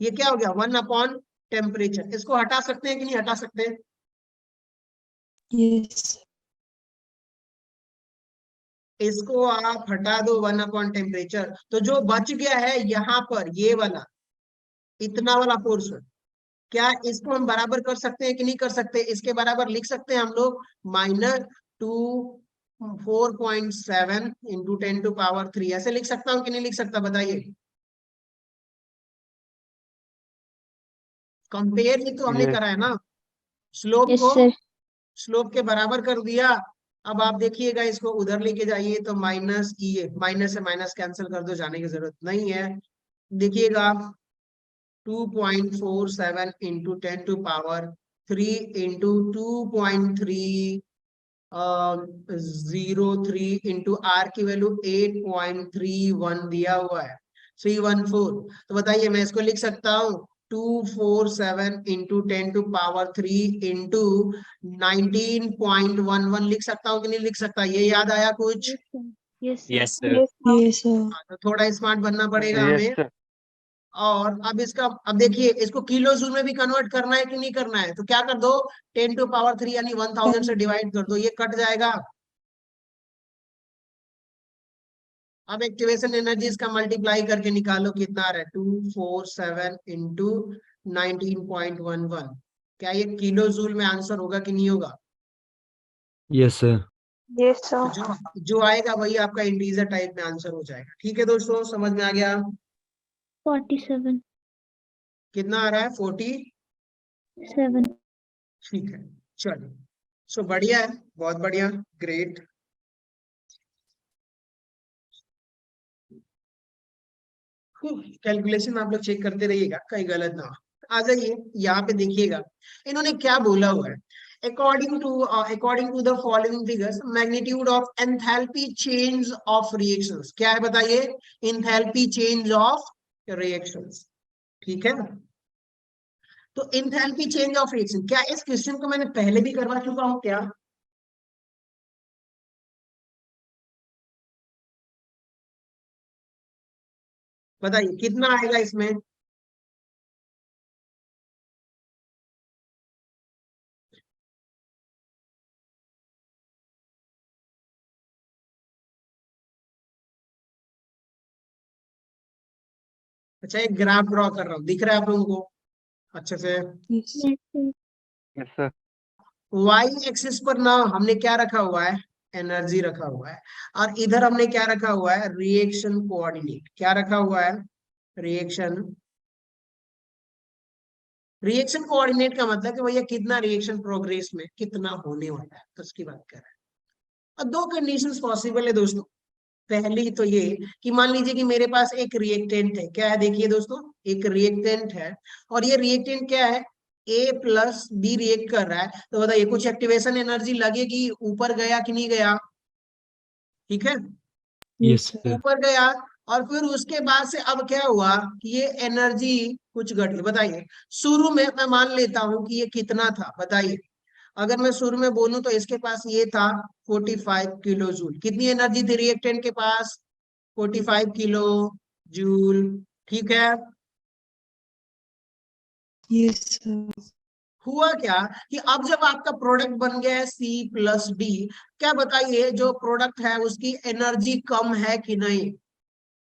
ये क्या हो गया 1 अपॉन टेम्परेचर, इसको हटा सकते हैं कि नहीं हटा सकते हैं? Yes. इसको आप हटा दो 1 अपॉन टेम्परेचर, तो जो बच गया है यहाँ पर ये वाला इतना वाला पोर्शन, क्या इसको हम बराबर कर सकते हैं कि नहीं कर सकते? इसके बराबर लिख सकते हैं हम लोग -4.7 इंटू 10⁻³ ऐसे लिख सकता हूं कि नहीं लिख सकता? बताइए। कंपेयर ही तो हमने करा है ना, स्लोप Yes, को sir. स्लोप के बराबर कर दिया। अब आप देखिएगा इसको उधर लेके जाइए तो -EA, माइनस से माइनस कैंसिल कर दो, जाने की जरूरत नहीं है। देखिएगा 2.47 इंटू 10⁻³ इंटू 2.303 इंटू आर की वैल्यू 8.31 दिया हुआ है 314। तो बताइए मैं इसको लिख सकता हूँ 247 इंटू 10⁻³ इंटू 19.11 लिख सकता हूँ कि नहीं लिख सकता? ये याद आया कुछ? Yes, sir. Yes, sir. Yes, sir. तो थोड़ा स्मार्ट बनना पड़ेगा हमें। और अब इसका, अब देखिए इसको किलो जूल में भी कन्वर्ट करना है कि नहीं करना है? तो क्या कर दो 10⁻³ यानी 1000 से डिवाइड कर दो, ये कट जाएगा। अब एक्टिवेशन एनर्जी इसका मल्टीप्लाई करके निकालो कितना आ रहा है 247 इंटू 19.11। क्या ये किलो जूल में आंसर होगा कि नहीं होगा? Yes sir. Yes, तो sir. जो आएगा वही आपका इंटीजर टाइप में आंसर हो जाएगा। ठीक है दोस्तों, समझ में आ गया? 47. कितना आ रहा है 40? 7. ठीक है, चलिए। सो बढ़िया है, बहुत बढ़िया, ग्रेट। कैलकुलेशन आप लोग चेक करते रहिएगा कहीं गलत ना हो। आ जाइए यहाँ पे देखिएगा इन्होंने क्या बोला हुआ है। According to the following figures magnitude of enthalpy change of reactions, क्या है बताइए? Enthalpy change of reactions. ठीक है, तो एंथैल्पी चेंज ऑफ रिएक्शन, क्या इस क्वेश्चन को मैंने पहले भी करवा चुका हूँ क्या? बताइए कितना आएगा इसमें? अच्छा एक ग्राफ ड्रॉ कर रहा हूँ, दिख रहा है आप लोगों को अच्छे से? Yes. Yes, sir. Y axis पर ना हमने क्या रखा हुआ है? एनर्जी रखा हुआ है। और इधर हमने क्या रखा हुआ है? Reaction coordinate. क्या रखा हुआ है? रिएक्शन कोऑर्डिनेट का मतलब कि भैया कितना रिएक्शन प्रोग्रेस में कितना होने वाला है, तो उसकी बात कर रहे हैं। और दो कंडीशंस पॉसिबल है दोस्तों। पहली तो ये कि मान लीजिए कि मेरे पास एक रिएक्टेंट है, क्या है देखिए दोस्तों, एक रिएक्टेंट है और ये रिएक्टेंट क्या है? A प्लस बी रिएक्ट कर रहा है, तो बताइए कुछ एक्टिवेशन एनर्जी लगेगी, ऊपर गया कि नहीं गया? ठीक है, यस sir. सर। ऊपर गया। और फिर उसके बाद से अब क्या हुआ कि ये एनर्जी कुछ घटी। बताइए शुरू में मैं मान लेता हूं कि ये कितना था, बताइए अगर मैं शुरू में बोलूं तो इसके पास ये था 45 किलो जूल। कितनी एनर्जी थी रिएक्टेंट के पास? 45 किलो जूल। ठीक है, Yes, sir. हुआ क्या कि अब जब आपका प्रोडक्ट बन गया है C प्लस D, क्या बताइए जो प्रोडक्ट है उसकी एनर्जी कम है कि नहीं?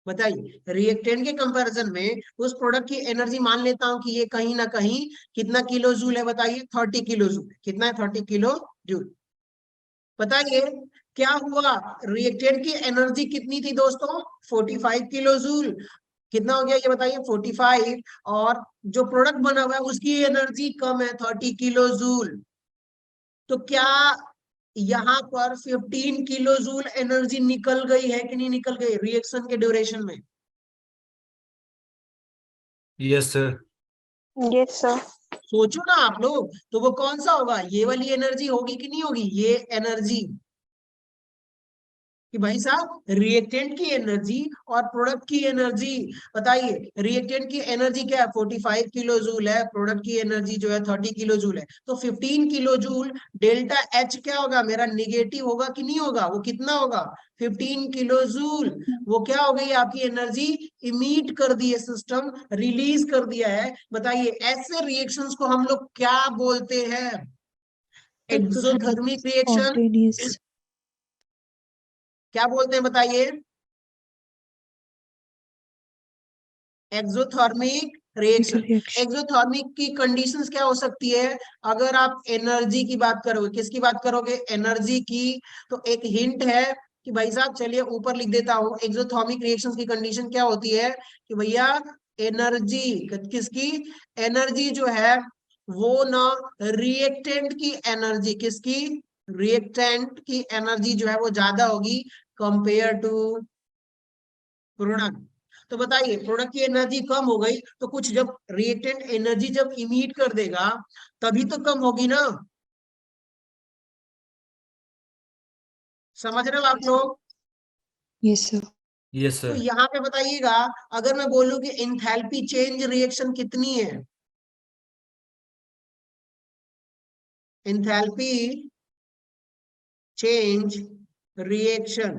बताइए रिएक्टेंट के कंपैरिजन में उस प्रोडक्ट की एनर्जी मान लेता हूं कि ये कहीं ना कहीं कितना किलो जूल है? बताइए 30 किलो जूल। कितना है? 30 किलो जूल। बताइए क्या हुआ, रिएक्टेंट की एनर्जी कितनी थी दोस्तों, 45 किलो जूल। कितना हो गया ये बताइए, 45, और जो प्रोडक्ट बना हुआ है उसकी एनर्जी कम है, 30 किलो जूल। तो क्या यहाँ पर 15 किलो जूल एनर्जी निकल गई है कि नहीं निकल गई रिएक्शन के ड्यूरेशन में? Yes sir. Yes, sir. सोचो ना आप लोग, तो वो कौन सा होगा, ये वाली एनर्जी होगी कि नहीं होगी, ये एनर्जी, कि भाई साहब रिएक्टेंट की एनर्जी और प्रोडक्ट की एनर्जी, बताइए रिएक्टेंट की एनर्जी क्या है, 45 किलो जूल है, प्रोडक्ट की एनर्जी जो है 30 किलो जूल है, तो 15 किलो जूल डेल्टा एच क्या होगा मेरा, निगेटिव होगा कि नहीं होगा, वो कितना होगा, 15 किलो जूल। वो क्या हो गई आपकी एनर्जी, इमीट कर दी है सिस्टम, रिलीज कर दिया है। बताइए ऐसे रिएक्शंस को हम लोग क्या बोलते हैं, एक्सोथर्मिक रिएक्शन, Spontaneous. क्या बोलते हैं बताइए, एक्सोथर्मिक रिएक्शन। Reaction. एक्सोथर्मिक की कंडीशंस क्या हो सकती है, अगर आप एनर्जी की बात करोगे, किसकी बात करोगे, एनर्जी की, तो एक हिंट है कि भाई साहब चलिए ऊपर लिख देता हूं, एक्सोथर्मिक रिएक्शंस की कंडीशन क्या होती है कि भैया एनर्जी, किसकी एनर्जी जो है वो ना, रिएक्टेंट की एनर्जी, किसकी, रिएक्टेंट की एनर्जी जो है वो ज्यादा होगी कंपेयर टू प्रोडक्ट। तो बताइए प्रोडक्ट की एनर्जी कम हो गई तो कुछ, जब रिएक्टेंट एनर्जी जब इमिट कर देगा तभी तो कम होगी ना, समझ रहे हो आप लोग? Yes, sir. यस तो सर। यहाँ पे बताइएगा, अगर मैं बोलूं कि इंथैल्पी चेंज रिएक्शन कितनी है, इंथैल्पी चेंज रिएक्शन,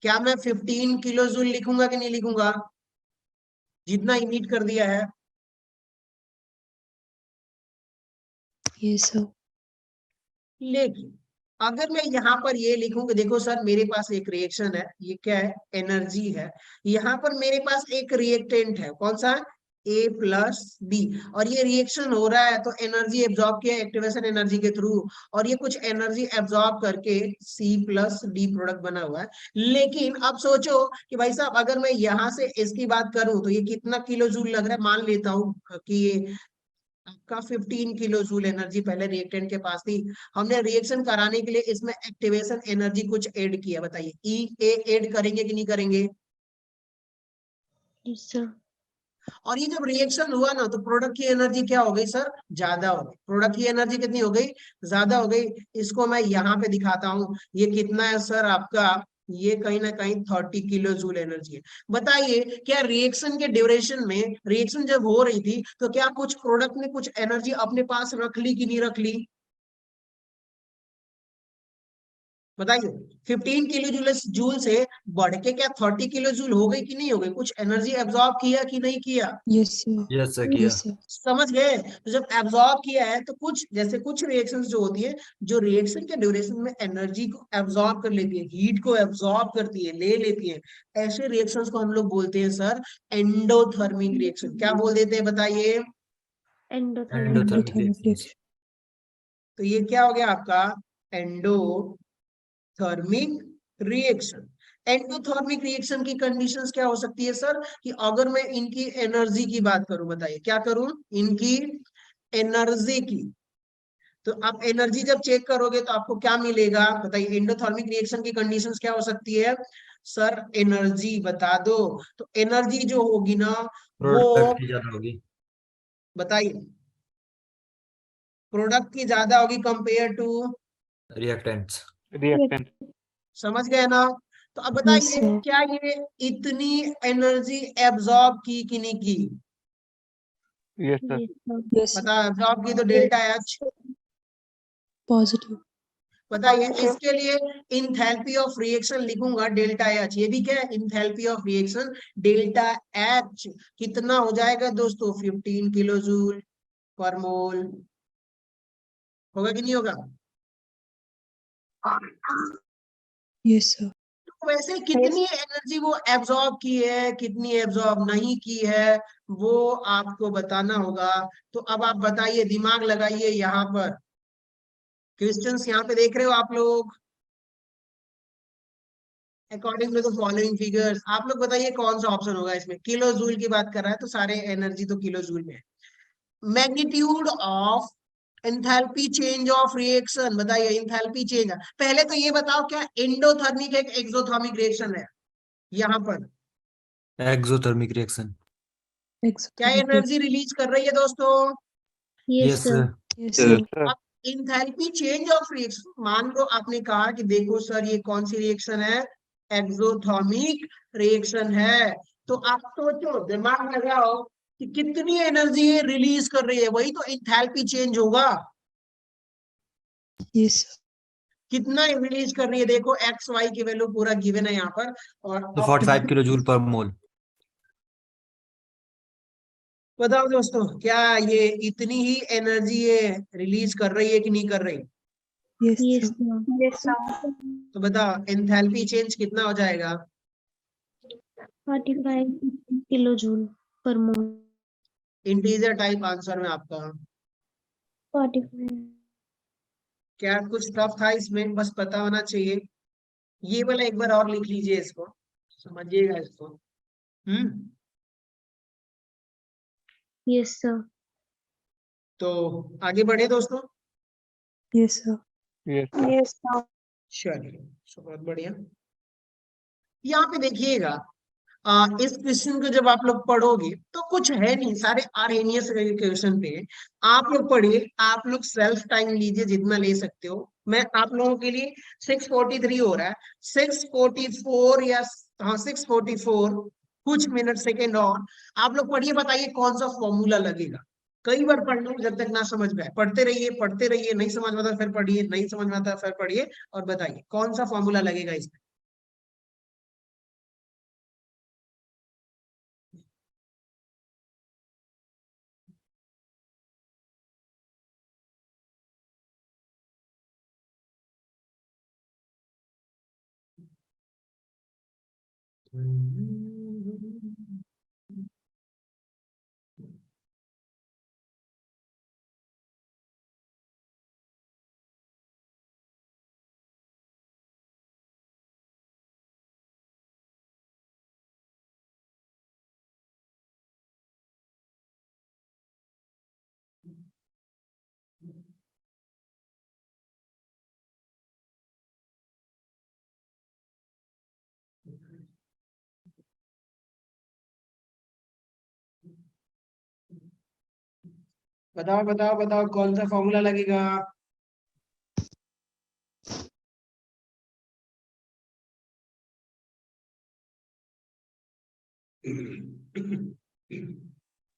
क्या मैं 15 किलो जूल लिखूंगा कि नहीं लिखूंगा, जितना इमिट कर दिया है? Yes, sir. लेकिन अगर मैं यहाँ पर ये लिखूं कि देखो सर मेरे पास एक रिएक्शन है, ये क्या है, एनर्जी है, यहाँ पर मेरे पास एक रिएक्टेंट है, कौन सा, A प्लस बी, और ये रिएक्शन हो रहा है तो एनर्जी एब्जॉर्ब किया एक्टिवेशन एनर्जी के थ्रू, और ये कुछ एनर्जी एब्जॉर्ब करके C प्लस डी प्रोडक्ट बना हुआ है। लेकिन अब सोचो कि भाई साहब अगर मैं यहाँ से इसकी बात करूं तो ये कितना किलो जूल लग रहा है, मान लेता हूं कि ये आपका 15 किलो जूल एनर्जी पहले रिएक्टेंट के पास थी, हमने रिएक्शन कराने के लिए इसमें एक्टिवेशन एनर्जी कुछ ऐड किया, बताइए ई ए ऐड करेंगे कि नहीं करेंगे? Yes, sir. और ये जब रिएक्शन हुआ ना तो प्रोडक्ट की एनर्जी क्या हो गई सर, ज्यादा हो गई, प्रोडक्ट की एनर्जी कितनी हो गई, ज्यादा हो गई। इसको मैं यहाँ पे दिखाता हूँ, ये कितना है सर आपका, ये कहीं ना कहीं 30 किलो जूल एनर्जी है। बताइए क्या रिएक्शन के ड्यूरेशन में, रिएक्शन जब हो रही थी तो क्या कुछ प्रोडक्ट ने कुछ एनर्जी अपने पास रख ली कि नहीं रख ली, बताइए 15 किलो जूल जूल से बढ़ के क्या 30 किलो जूल हो गई कि नहीं हो गई, कुछ एनर्जी एब्जॉर्ब किया कि नहीं किया, Yes, sir. यस सर किया। Yes, sir. समझ गए? तो जब एब्जॉर्ब किया है तो कुछ, जैसे कुछ रिएक्शंस जो होती है जो रिएक्शन के ड्यूरेशन में एनर्जी को एब्जॉर्ब कर लेती है, हीट को एब्जॉर्ब करती है, ले लेती है, ऐसे रिएक्शंस को हम लोग बोलते हैं सर एंडोथर्मिक रिएक्शन। क्या बोल देते हैं बताइए? Endothermic. Endothermic Endothermic reactions. reaction. तो ये क्या हो गया आपका, एंडोथर्मिक रिएक्शन। एंडोथर्मिक रिएक्शन की कंडीशंस क्या हो सकती है सर, कि अगर मैं इनकी एनर्जी की बात करूं, बताइए क्या करूं, इनकी एनर्जी की, तो आप एनर्जी जब चेक करोगे तो आपको क्या मिलेगा, बताइए एंडोथर्मिक रिएक्शन की कंडीशंस क्या हो सकती है सर, एनर्जी बता दो। तो एनर्जी जो होगी ना वो, प्रोडक्ट की ज्यादा होगी। बताइए प्रोडक्ट की ज्यादा होगी कंपेयर टू, रिएक्टेंट्स। React. समझ गए ना? तो अब Yes, बताइए sir. क्या ये इतनी एनर्जी एब्जॉर्ब की कि नहीं की, Yes, sir. Yes, sir. Yes, sir. बता एब्जॉर्ब की तो डेल्टा एच। Positive. बताइए इसके लिए इंथैल्पी ऑफ रिएक्शन लिखूंगा डेल्टा एच, ये भी क्या है enthalpy of reaction, delta H कितना हो जाएगा दोस्तों, 15 किलो जूल पर मोल, होगा कि नहीं होगा? Yes, sir. तो वैसे कितनी एनर्जी वो एब्जॉर्ब की है, कितनी एब्जॉर्ब नहीं की है, वो आपको बताना होगा। तो अब आप बताइए, दिमाग लगाइए यहाँ पर, क्वेश्चंस यहाँ पे देख रहे हो आप लोग, according to the following figures. आप लोग बताइए कौन सा ऑप्शन होगा इसमें। किलो जूल की बात कर रहा है तो सारे एनर्जी तो किलो जूल में है। Magnitude of enthalpy change of reaction, बताइए एंथैल्पी चेंज। पहले तो ये बताओ क्या एंडोथर्मिक एक एक्सोथर्मिक रिएक्शन है यहाँ पर? Exothermic reaction. क्या Exothermic एनर्जी रिलीज कर रही है दोस्तों? Yes, yes sir. Yes, Sir. sir. Sir. अब इंथैल्पी चेंज ऑफ रिएक्शन, मान लो आपने कहा कि देखो सर ये कौन सी रिएक्शन है, एक्सोथर्मिक रिएक्शन है, तो आप सोचो, दिमाग लगाओ कि कितनी एनर्जी ये रिलीज कर रही है, वही तो इंथैल्पी चेंज होगा। Yes, sir. कितना रिलीज कर रही है देखो, एक्स वाई की वैल्यू पूरा गिवन है यहाँ पर। और तो 45 किलो जूल पर मोल। बताओ दोस्तों, क्या ये इतनी ही एनर्जी ये रिलीज कर रही है कि नहीं कर रही? Yes, Yes, sir. sir. Yes, sir. तो बताओ एंथैल्पी चेंज कितना हो जाएगा? 45 kilojoule per mole. Integer type answer में आपका 45. क्या कुछ टफ था इसमें? बस पता होना चाहिए। ये वाला एक बार और लिख लीजिए, इसको समझिएगा इसको। Yes, sir. तो आगे बढ़े दोस्तों। Yes, sir. Yes, sir. Yes, sir. चलिए, बहुत बढ़िया। यहाँ पे देखिएगा, इस क्वेश्चन को जब आप लोग पढ़ोगे तो कुछ है नहीं, सारे आर्हेनियस क्वेश्चन पे। आप लोग पढ़िए, आप लोग सेल्फ टाइम लीजिए जितना ले सकते हो। मैं आप लोगों के लिए 6:43 हो रहा है, 6:44 या हाँ 6:44 कुछ मिनट सेकेंड और आप लोग पढ़िए, बताइए कौन सा फॉर्मूला लगेगा। कई बार पढ़ लो जब तक ना समझ में आए, पढ़ते रहिए, नहीं समझ में आता फिर पढ़िए, नहीं समझ में आता फिर पढ़िए, और बताइए कौन सा फॉर्मूला लगेगा इसमें। बताओ बताओ बताओ कौन सा फॉर्मूला लगेगा।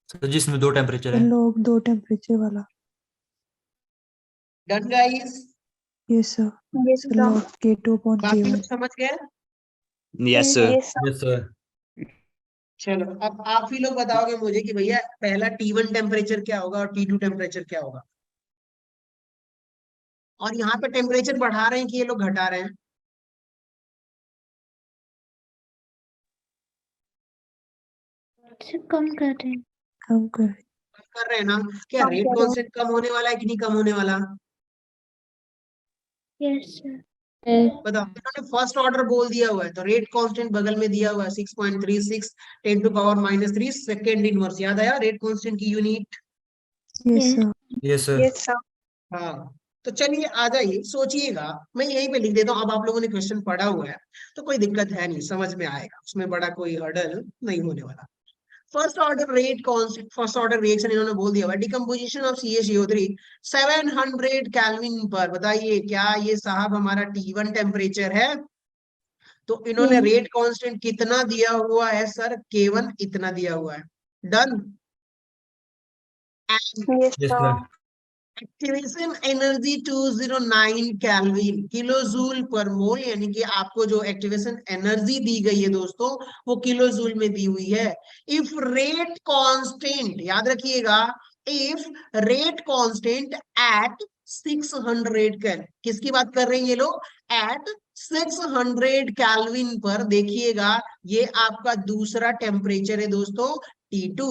तो जिसमें 2 टेम्परेचर है। लोग 2 टेम्परेचर वाला। Done guys? Yes, sir. Yes, So sir. log K2 upon बाकी लोग K1. समझ गए? Yes, sir. Yes, sir. Yes sir. चलो अब आप ही लोग बताओगे मुझे कि भैया पहला T1 टेम्परेचर क्या होगा और T2 टेम्परेचर क्या होगा। और यहाँ पे टेम्परेचर बढ़ा रहे हैं कि ये लोग घटा रहे हैं? से कम कर रहे हैं। कम कर। कर रहे हैं ना? क्या कम रेट कर रहे हैं। कांस्टेंट कम होने वाला है कि नहीं कम होने वाला? Yes, sir. बताओ, इन्होंने फर्स्ट ऑर्डर बोल दिया हुआ है तो रेट कांस्टेंट बगल में दिया हुआ है 6.36 10⁻³ सेकेंड इनवर्स। याद आया रेट कांस्टेंट की unit? Yes, sir. Yes sir. Yes, sir. हाँ, तो चलिए आ जाइए, सोचिएगा। मैं यहीं पे लिख देता हूँ, अब आप लोगों ने क्वेश्चन पढ़ा हुआ है तो कोई दिक्कत है नहीं, समझ में आएगा, उसमें बड़ा कोई हर्डल नहीं होने वाला। First order rate constant, first order reaction इन्होंने बोल दिया हुआ है, डिकम्पोजिशन ऑफ CaCO3 700 केल्विन पर। बताइए क्या ये साहब हमारा T1 टेम्परेचर है? तो इन्होंने रेट कांस्टेंट कितना दिया हुआ है सर? K1 इतना दिया हुआ है। Done. Yes, yes sir. Sir. Activation energy 209 kelvin kilo joule per mole, यानी कि आपको जो एक्टिवेशन एनर्जी दी गई है दोस्तों वो किलो जूल में दी हुई है। इफ रेट कांस्टेंट, याद रखिएगा, if rate constant eight 600 kelvin, किसकी बात कर रहे हैं ये लोग? एट 600 केल्विन पर। देखिएगा ये आपका दूसरा टेम्परेचर है दोस्तों, T2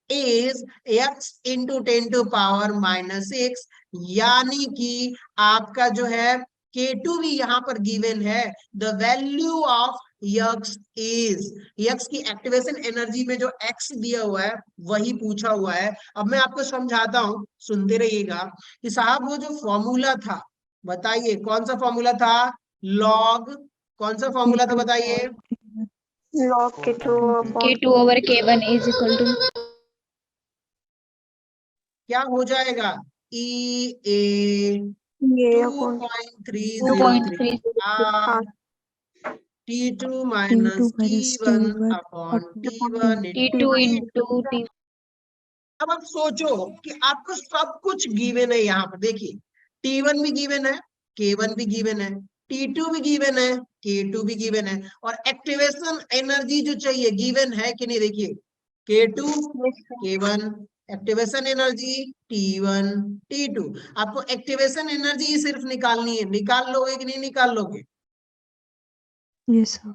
is x into 10⁻⁻6, यानी कि आपका जो है K2 भी यहाँ पर गिवन है। The value of x is, x की एक्टिवेशन एनर्जी में जो एक्स दिया हुआ है वही पूछा हुआ है। अब मैं आपको समझाता हूं, सुनते रहिएगा कि साहब वो जो फॉर्मूला था, बताइए कौन सा फॉर्मूला था, लॉग, कौन सा फॉर्मूला था बताइए, log K2 upon K2 over K1 is equal to क्या हो जाएगा, ई ए A upon 2.303 हाँ, T2 T2 minus minus T1 T1 upon upon T1 T2 into T. अब आप सोचो कि आपको सब कुछ गिवन है, यहाँ पर देखिए T1 भी गिवन है, K1 भी गिवन है, T2 भी गिवन है, K2 भी गिवन है, और एक्टिवेशन एनर्जी जो चाहिए गिवन है कि नहीं, देखिए K2 K1, activation energy T1 T2। आपको एक्टिवेशन एनर्जी सिर्फ निकालनी है, निकाल लोगे कि नहीं निकाल लोगे, yes sir,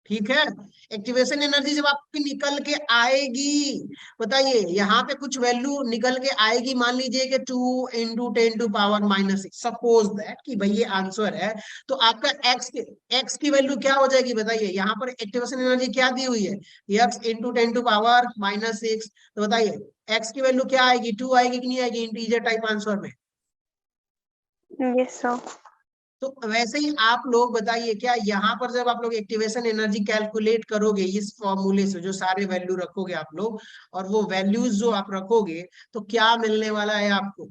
ठीक है। एक्टिवेशन एनर्जी जब आपकी निकल के आएगी, बताइए यहाँ पे कुछ वैल्यू निकल के आएगी, मान लीजिए कि 2 into 10 to power -6, suppose that कि भाई ये आंसर है, तो आपका एक्स की वैल्यू क्या हो जाएगी बताइए, यहाँ पर एक्टिवेशन एनर्जी क्या दी हुई है, x into 10 to power -6, तो बताइए एक्स की वैल्यू क्या आएगी, 2 आएगी कि नहीं आएगी इंटीजर टाइप आंसर में। yes sir, तो वैसे ही आप लोग बताइए, क्या यहाँ पर जब आप लोग एक्टिवेशन एनर्जी कैलकुलेट करोगे इस फॉर्मूले से, जो सारे वैल्यू रखोगे आप लोग, और वो वैल्यूज जो आप रखोगे, तो क्या मिलने वाला है आपको,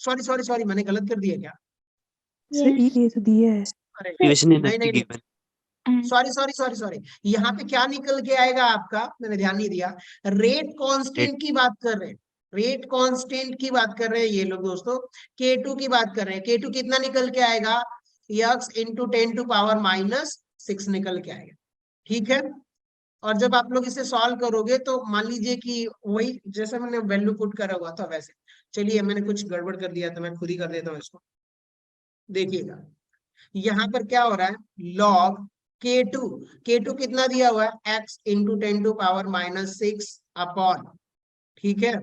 सॉरी सॉरी सॉरी मैंने गलत कर दिया क्या, सर ये तो दिया है, अरे Activation नहीं energy नहीं नहीं, given. Sorry sorry sorry sorry, यहाँ पे क्या निकल के आएगा आपका, मैंने ध्यान नहीं दिया, रेट कांस्टेंट की बात कर रहे हैं, रेट कांस्टेंट की बात कर रहे हैं ये लोग दोस्तों, K2 की बात कर रहे हैं, K2 कितना निकल के आएगा, x into 10 to power -6 निकल के आएगा, ठीक है। और जब आप लोग इसे सॉल्व करोगे तो मान लीजिए कि वही जैसे मैंने वैल्यू पुट करा हुआ था वैसे, चलिए मैंने कुछ गड़बड़ कर दिया था, मैं खुद ही कर देता हूँ इसको, देखिएगा यहाँ पर क्या हो रहा है, log K2 कितना दिया हुआ है, x into 10 to power -6 upon, ठीक है।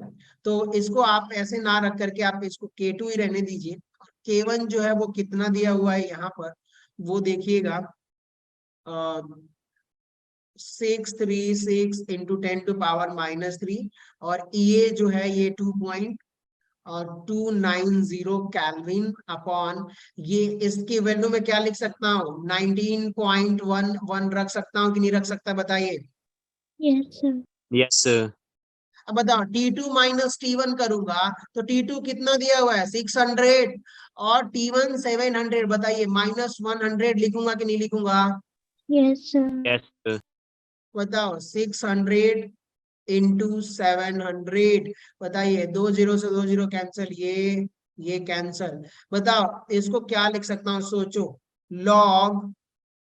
तो इसको आप ऐसे ना रख करके आप इसको K2 ही रहने दीजिए, और K1 जो है वो कितना दिया हुआ है यहाँ पर, वो देखिएगा 636 into 10 to power -3, और ये जो है ये 2.290 केल्विन अपॉन, ये इसकी वैल्यू में क्या लिख सकता हूँ, 19.11 रख सकता हूँ कि नहीं रख सकता बताइए। Yes, sir. Yes sir. अब बताओ T2 minus T1 करूंगा तो T2 कितना दिया हुआ है 600, और T1 700, बताइए -100 लिखूंगा कि नहीं लिखूंगा, Yes, sir. Yes sir. बताओ 600 into 700, बताइए 2 0 से 2 0 कैंसिल, ये कैंसिल, बताओ इसको क्या लिख सकता हूँ, सोचो, log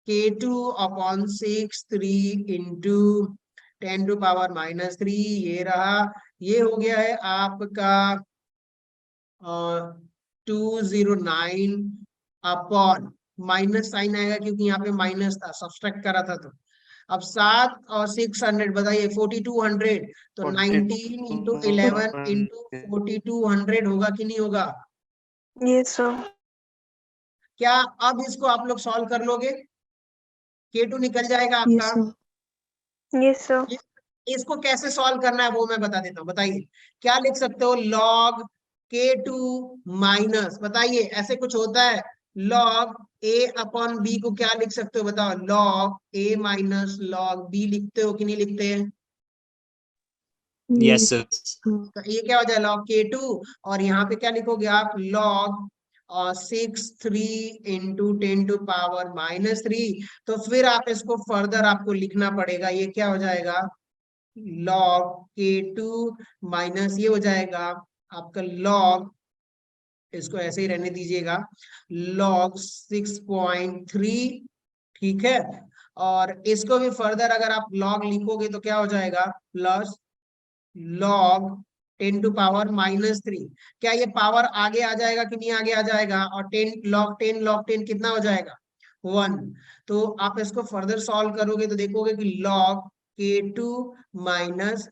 K2 upon 6 3 into 10 to power -3, ये रहा, ये हो गया है आपका 209 अपॉन, माइनस साइन आएगा क्योंकि यहाँ पे माइनस था, सब्सट्रैक्ट करा था, तो अब 7 और 600, बताइए 4200, तो 19 into 11 into 4200 होगा कि नहीं होगा, yes sir, क्या अब इसको आप लोग सॉल्व कर लोगे, K2 निकल जाएगा yes आपका, sir, yes sir, इसको कैसे सॉल्व करना है वो मैं बता देता हूँ, बताइए क्या लिख सकते हो, log K2 माइनस, बताइए ऐसे कुछ होता है, log A अपॉन B को क्या लिख सकते हो बताओ, log A minus log B लिखते हो कि नहीं लिखते हैं, Yes sir. तो ये क्या हो जाए log K2, और यहाँ पे क्या लिखोगे आप, log 6 3 into 10 to power -3, तो फिर आप इसको फर्दर आपको लिखना पड़ेगा, ये क्या हो जाएगा, log K2 माइनस ये हो जाएगा आपका log, इसको ऐसे ही रहने दीजिएगा, log 6.3, ठीक है। और इसको भी फर्दर अगर आप log लिखोगे तो क्या हो जाएगा, प्लस log 10 to power -3, क्या ये पावर आगे आ जाएगा कि नहीं आगे आ जाएगा, और 10 log 10 कितना हो जाएगा 1, तो आप इसको फर्दर सॉल्व करोगे तो देखोगे कि log K2 माइनस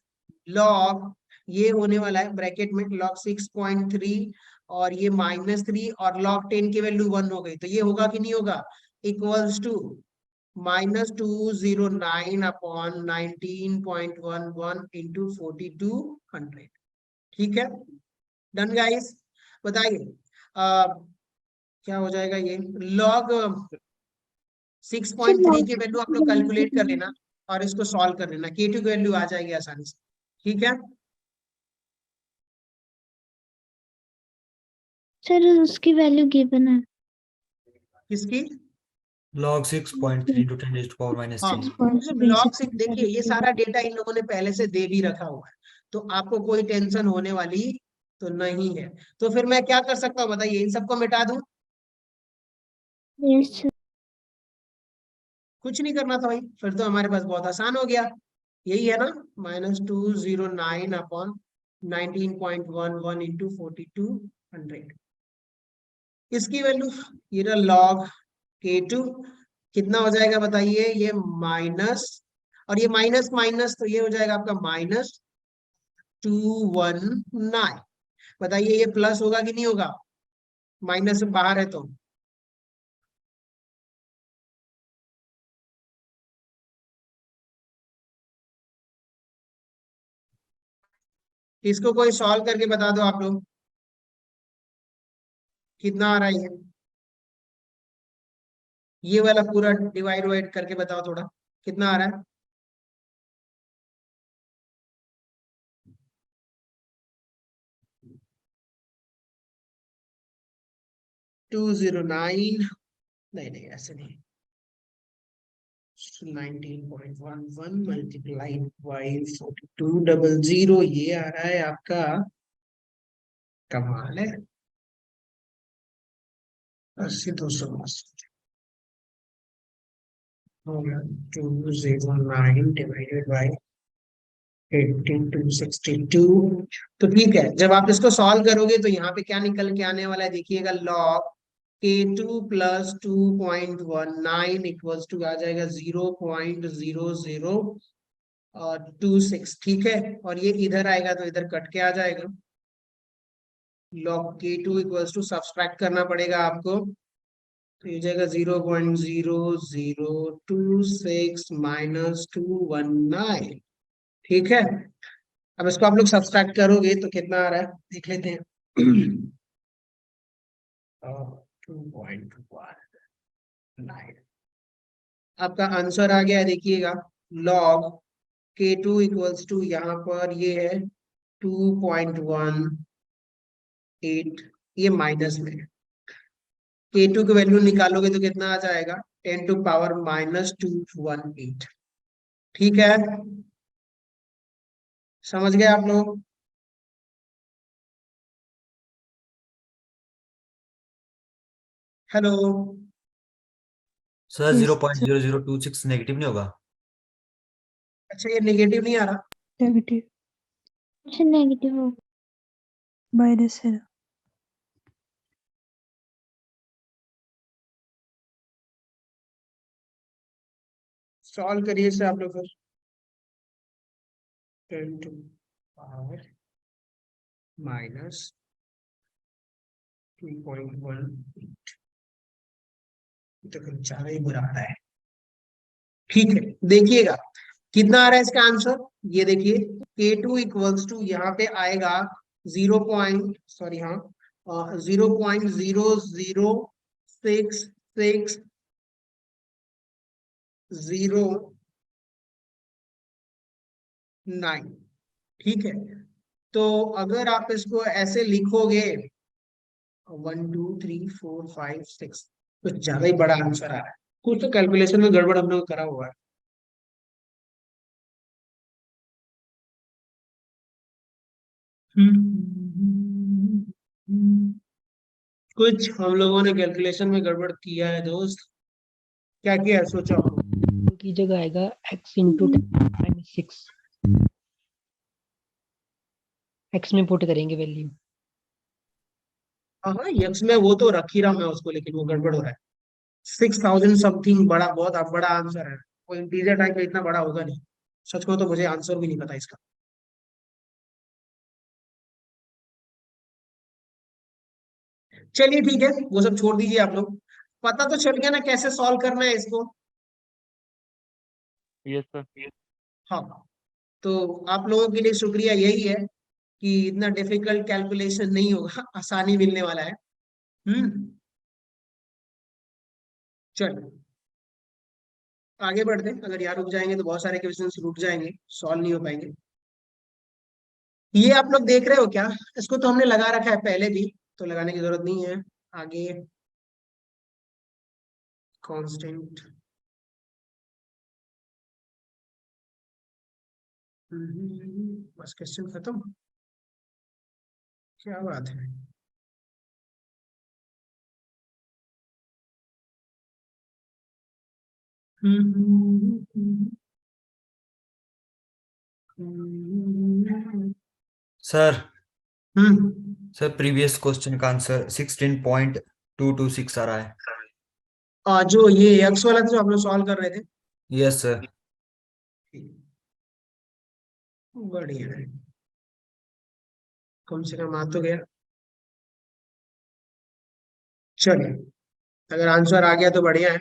log, ये होने वाला है ब्रैकेट में log 6.3 और ये -3 और log 10 की वैल्यू 1 हो गई, तो ये होगा कि नहीं होगा, इक्वल्स टू -209 अपॉन 19.11 इंटू 4200। ठीक है, डन गाइस। बताइए क्या हो जाएगा, ये log 6.3 की वैल्यू आप लोग कैलकुलेट कर लेना और इसको सॉल्व कर लेना, K2 की वैल्यू आ जाएगी आसानी से। ठीक है, सर उसकी वैल्यू गिवन है। किसकी? log 6.3 into 10 raised to power minus हाँ, 6. log 6 देखिए, ये सारा डेटा इन लोगों ने पहले से दे भी रखा हुआ है, तो आपको कोई टेंशन होने वाली तो नहीं है। तो फिर मैं क्या कर सकता हूँ बताइए, इन सबको मिटा दूं? Yes sir. कुछ नहीं करना था भाई, फिर तो हमारे पास बहुत आसान हो गया, यही है ना, -209 अपॉन 19.11 इंटू 4200। इसकी वैल्यू ये रहा log K2, कितना हो जाएगा बताइए, ये माइनस और ये माइनस माइनस, तो ये हो जाएगा आपका -219। बताइए ये प्लस होगा कि नहीं होगा, माइनस से बाहर है तो? इसको कोई सॉल्व करके बता दो आप लोग, कितना आ रहा है ये वाला पूरा डिवाइड वाइड करके बताओ थोड़ा, कितना आ रहा है? टू 209, नहीं ऐसे नहीं, 19.11 मल्टीप्लाइड बाई 4200, ये आ रहा है आपका, कमाल है, 80,280 हो गया, 209 डिवाइडेड बाई 8262। तो ठीक है, जब आप इसको सॉल्व करोगे तो यहाँ पे क्या निकल के आने वाला है, देखिएगा log K2 plus 2.19 equals to आ जाएगा 0.0026। ठीक है, और ये इधर आएगा तो इधर कट के आ जाएगा, log K2 equals to subtract करना पड़ेगा आपको, तो ये जाएगा 0.0026 माइनस 219। ठीक है, अब इसको आप लोग सब्सट्रैक्ट करोगे तो कितना आ रहा है देख लेते हैं। 2.19 आपका आंसर आ गया, देखिएगा log K2 इक्वल्स टू यहाँ पर ये है 2.18, ये माइनस में है। K2 की वैल्यू निकालोगे तो कितना आ जाएगा, 10 टू पावर -218। ठीक है, समझ गए आप लोग? हेलो, सर Yes, 0.0026 नेगेटिव नहीं होगा? अच्छा ये नेगेटिव नहीं आ रहा, नेगेटिव अच्छा नेगेटिव हो। माइनस है ना। सॉल्व करिए इसे आप लोग फिर, 10 टू पावर -2.18, तो कुछ ज्यादा ही बुरा आ रहा है। ठीक है, देखिएगा कितना आ रहा है इसका आंसर, ये देखिए K2 इक्वल्स टू यहाँ पे आएगा 0.0066009। ठीक है, तो अगर आप इसको ऐसे लिखोगे 1 2 3 4 5 6, कुछ ज्यादा ही बड़ा आंसर आ रहा है, कुछ तो कैलकुलेशन में गड़बड़ हम लोग करा हुआ है। कुछ हम लोगों ने कैलकुलेशन में गड़बड़ किया है दोस्त, क्या किया है सोचो आप लोग? की जगह आएगा x इंटू 10⁻6, x में पुट करेंगे वैल्यू। हाँ यक्स में वो तो रख ही रहा मैं उसको, लेकिन वो गड़बड़ हो रहा है। 6000 समथिंग, बड़ा बहुत बड़ा आंसर है, वो इंटीजर टाइप में इतना बड़ा होगा नहीं, सच को तो मुझे आंसर भी नहीं पता इसका। चलिए ठीक है, वो सब छोड़ दीजिए आप लोग। पता तो चल गया ना कैसे सॉल्व करना है इसको। Yes, sir. हाँ, तो आप लोगों के लिए शुक्रिया यही है कि इतना डिफिकल्ट कैलकुलेशन नहीं होगा, आसानी मिलने वाला है। चलो आगे बढ़ते हैं। अगर यहाँ रुक जाएंगे तो बहुत सारे क्वेश्चंस रुक जाएंगे, सॉल्व नहीं हो पाएंगे। ये आप लोग देख रहे हो क्या? इसको तो हमने लगा रखा है पहले भी, तो लगाने की जरूरत नहीं है। आगे कांस्टेंट, बस क्वेश्चन खत्म। क्या बात है। सर हम्म सर प्रीवियस क्वेश्चन का आंसर 16.226 आ रहा है। जो ये एक्स वाला था जो हम लोग सॉल्व कर रहे थे। Yes sir. बढ़िया है, कम से कम आ तो गया। चलिए, अगर आंसर आ गया तो बढ़िया है।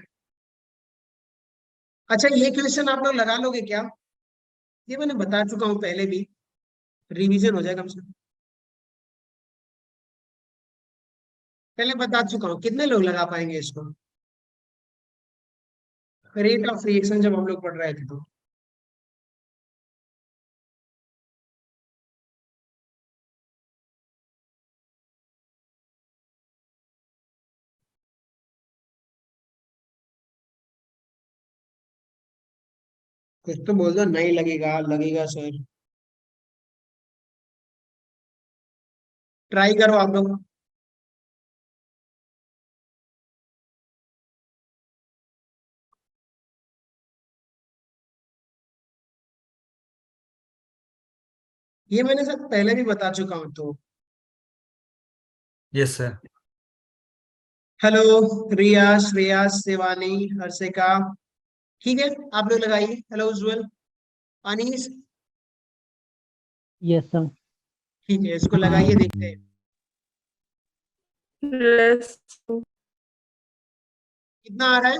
अच्छा, ये क्वेश्चन आप लोग लगा लोगे क्या? ये मैंने बता चुका हूँ पहले भी, रिवीजन हो जाए कम से कम। पहले बता चुका हूँ, कितने लोग लगा पाएंगे इसको? रेट ऑफ रिएक्शन जब हम लोग पढ़ रहे थे तो। कुछ तो बोल दो, नहीं लगेगा, लगेगा सर। ट्राई करो आप लोग। ये मैंने सर पहले भी बता चुका हूँ तो। Yes sir. हेलो रिया, श्रेया, शिवानी, हर्षिका, ठीक है आप लोग लगाइए। हेलो उज्जवल, अनीस, यस सर। ठीक है इसको लगाइए, देखते हैं Yes. कितना आ रहा है।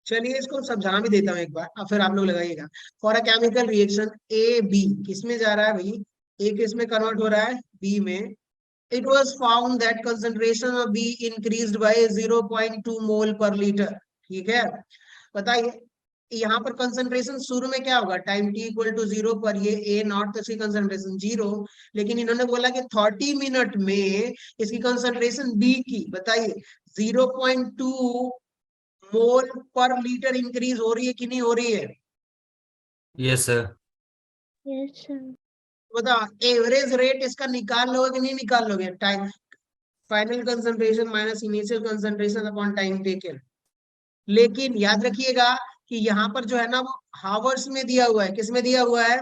चलिए इसको समझा भी देता हूँ एक बार, और फिर आप लोग लगाइएगा। For a chemical reaction A B, किसमें जा रहा है भाई? ए किस में कन्वर्ट हो रहा है? बी में। It was found that concentration of B increased by 0.2 मोल पर लीटर। ठीक है, बताइए यहाँ पर कंसंट्रेशन शुरू में क्या होगा? टाइम t इक्वल टू 0 पर ये A नॉट, तो इसकी कंसंट्रेशन 0। लेकिन इन्होंने बोला कि 30 मिनट में इसकी कंसंट्रेशन B की, बताइए 0.2 मोल पर लीटर इंक्रीज हो रही है कि नहीं हो रही है? Yes sir. Yes, sir. बता, एवरेज रेट इसका निकाल लोगे कि नहीं निकाल लोगे? Time, final concentration minus initial concentration upon time taken. लेकिन याद रखिएगा कि यहाँ पर जो है ना वो हावर्स में दिया हुआ है। किस में दिया हुआ है?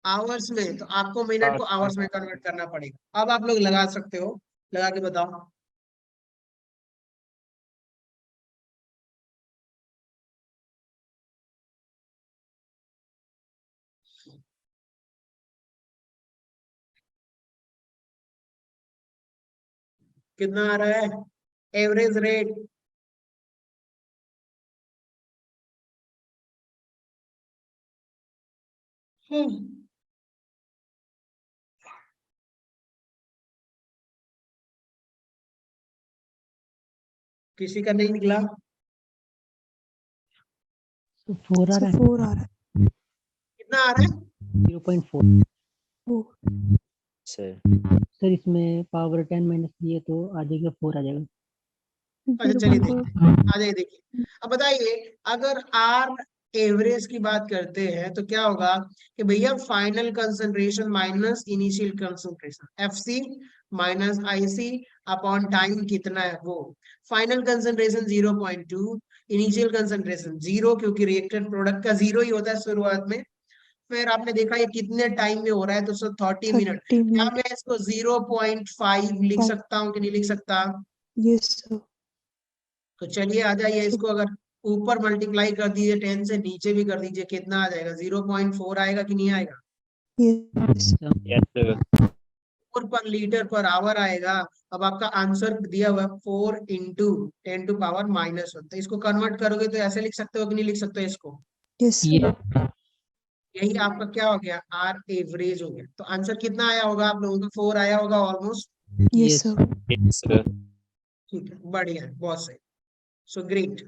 आवर्स में। तो आपको मिनट को आवर्स में कन्वर्ट करना पड़ेगा। अब आप लोग लगा सकते हो, लगा के बताओ। कितना आ रहा है एवरेज रेट? किसी का नहीं निकला? 4 आ रहा है। 4 आ रहा है। कितना आ रहा है? 0.4 Sir. सर। इसमें पावर 10 माइनस दिए तो आ जाएगा 4 आ जाएगा। अच्छा चलिए 0.4 देखते हैं, आ जाइए देखिए। अब बताइए, अगर आर एवरेज की बात करते हैं तो क्या होगा कि भैया final concentration minus initial concentration, FC minus IC upon time कितना है वो। फाइनल कंसंट्रेशन 0.2, इनिशियल कंसंट्रेशन 0, क्योंकि रिएक्टेड प्रोडक्ट का 0 ही होता है शुरुआत में। फिर आपने देखा ये कितने टाइम में हो रहा है, तो 30 मिनट। 30 क्या मिनट। मैं इसको 0.5 लिख सकता हूँ कि नहीं लिख सकता? Yes sir. तो चलिए आ जाइए इसको, अगर ऊपर मल्टीप्लाई कर दीजिए 10 से, नीचे भी कर दीजिए, कितना आ जाएगा? 0.4 आएगा कि नहीं आएगा? Yes. Yes, sir. 4 पर लीटर पर आवर आएगा। अब आपका आंसर दिया हुआ है 4 इंटू 10 टू पावर -1। तो इसको कन्वर्ट करोगे तो ऐसे लिख सकते हो कि नहीं लिख सकते हो इसको? Yes, sir. ये यही आपका क्या हो गया? आर एवरेज हो गया। तो आंसर कितना आया होगा आप लोगों का? 4 आया होगा almost. Yes, sir. Yes, sir. ठीक है, बढ़िया है, बहुत सही। So great.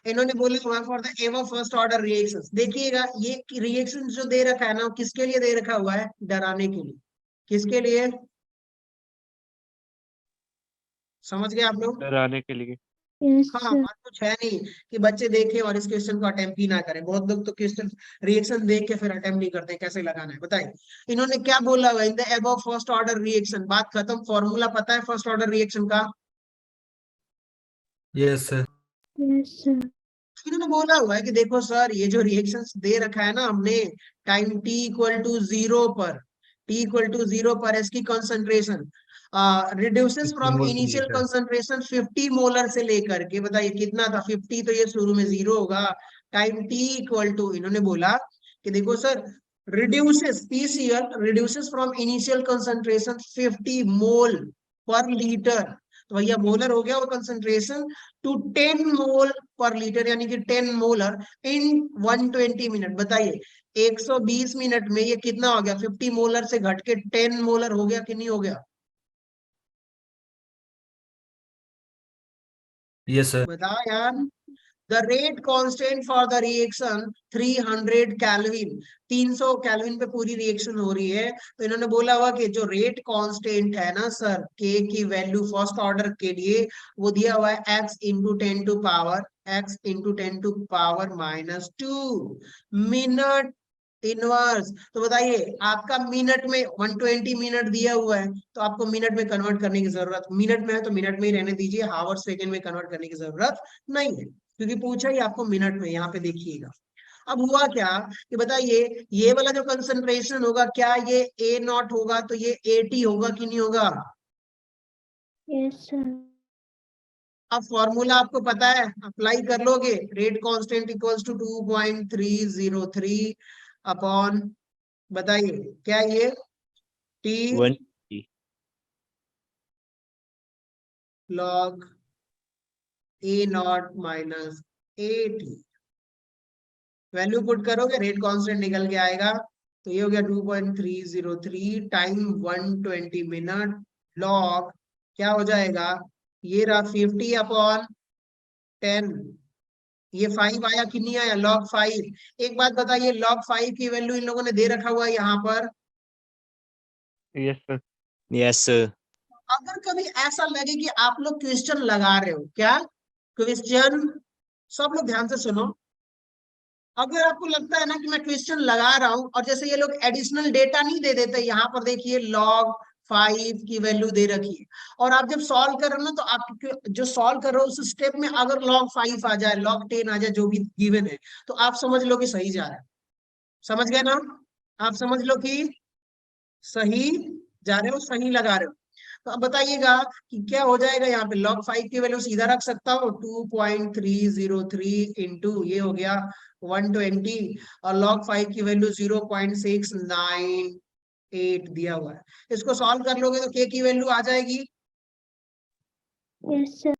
इन्होंने बोला हुआ for the ever first order reactions. देखिएगा ये रिएक्शन जो दे रखा है ना, किसके लिए दे रखा हुआ है? डराने के लिए। किसके लिए? समझ गए आप लोग? डराने के लिए। Yes, हाँ, sir. बात कुछ है नहीं कि बच्चे देखें और इस क्वेश्चन को अटेम्प्ट ही ना करें। बहुत लोग तो क्वेश्चन रिएक्शन देख के फिर अटेम्प्ट नहीं करते, कैसे लगाना है बताइए। इन्होंने क्या बोला हुआ? In the above first order reaction. बात खत्म। फॉर्मूला पता है फर्स्ट ऑर्डर रिएक्शन का? Yes, sir. Yes, sir. इन्होंने बोला हुआ है कि देखो सर, ये जो रिएक्शंस दे रखा है ना हमने, टाइम t इक्वल टू 0 पर, t इक्वल टू 0 पर इसकी concentration reduces 50 from mole per initial liter. Concentration 50 molar से लेकर के, बताइए कितना था? 50, तो ये शुरू में 0 होगा। टाइम t इक्वल टू, इन्होंने बोला कि देखो sir, reduces PCL reduces from initial concentration 50 मोल पर लीटर। तो भैया मोलर हो गया वो कंसंट्रेशन, टू 10 मोल पर लीटर, यानी कि 10 मोलर इन 120 मिनट। बताइए 120 मिनट में ये कितना हो गया? 50 मोलर से घट के 10 मोलर हो गया कि नहीं हो गया? Yes, sir. बताओ यार। The rate constant for the reaction 300 kelvin. 300 kelvin पे पूरी रिएक्शन हो रही है। तो इन्होंने बोला हुआ कि जो रेट कांस्टेंट है ना सर, के की वैल्यू फर्स्ट ऑर्डर के लिए वो दिया हुआ है x into 10 to power -2 minute inverse. तो बताइए आपका मिनट में 120 मिनट दिया हुआ है, तो आपको मिनट में कन्वर्ट करने की जरूरत, मिनट में है तो मिनट में ही रहने दीजिए, हावर सेकंड में कन्वर्ट करने की जरूरत नहीं है, क्योंकि पूछा ही आपको मिनट में। यहाँ पे देखिएगा अब हुआ क्या कि बताइए ये वाला जो कंसंट्रेशन होगा, क्या ये ए नॉट होगा तो ये 80 होगा कि नहीं होगा? Yes, sir. अब फॉर्मूला आपको पता है, अप्लाई कर लोगे। Rate constant equals to 2.303 upon, बताइए क्या ये T 1 log A naught minus 80। Value put करोगे, रेट कांस्टेंट निकल के आएगा। तो ये हो गया 2.303 टाइम 120 मिनट लॉग क्या हो जाएगा? ये रहा 50 अपॉन 10। ये 5 आया कि नहीं आया? लॉग 5। एक बात बताइए, लॉग 5 की वैल्यू इन लोगों ने दे रखा हुआ है यहाँ पर। Yes, sir. Yes, sir. अगर कभी ऐसा लगे कि आप लोग क्वेश्चन लगा रहे हो, क्या क्वेश्चन, सब लोग ध्यान से सुनो। अगर आपको लगता है ना कि मैं क्वेश्चन लगा रहा हूं और जैसे ये लोग एडिशनल डेटा नहीं दे देते, यहाँ पर देखिए log 5 की वैल्यू दे रखी है, और आप जब सॉल्व कर रहे हो ना, तो आप जो सॉल्व कर रहे हो उस स्टेप में अगर log 5 आ जाए, log 10 आ जाए, जो भी गिवन है, तो आप समझ लो कि सही जा रहा है। समझ गए ना? आप समझ लो कि सही जा रहे हो, सही लगा रहे हो। तो अब बताइएगा कि क्या हो जाएगा यहाँ पे? log 5 की वैल्यू सीधा रख सकता हूँ, 2.303 इंटू ये हो गया 120, और log 5 की वैल्यू 0.698 दिया हुआ है। इसको सॉल्व कर लोगे तो k की वैल्यू आ जाएगी, Yes, sir.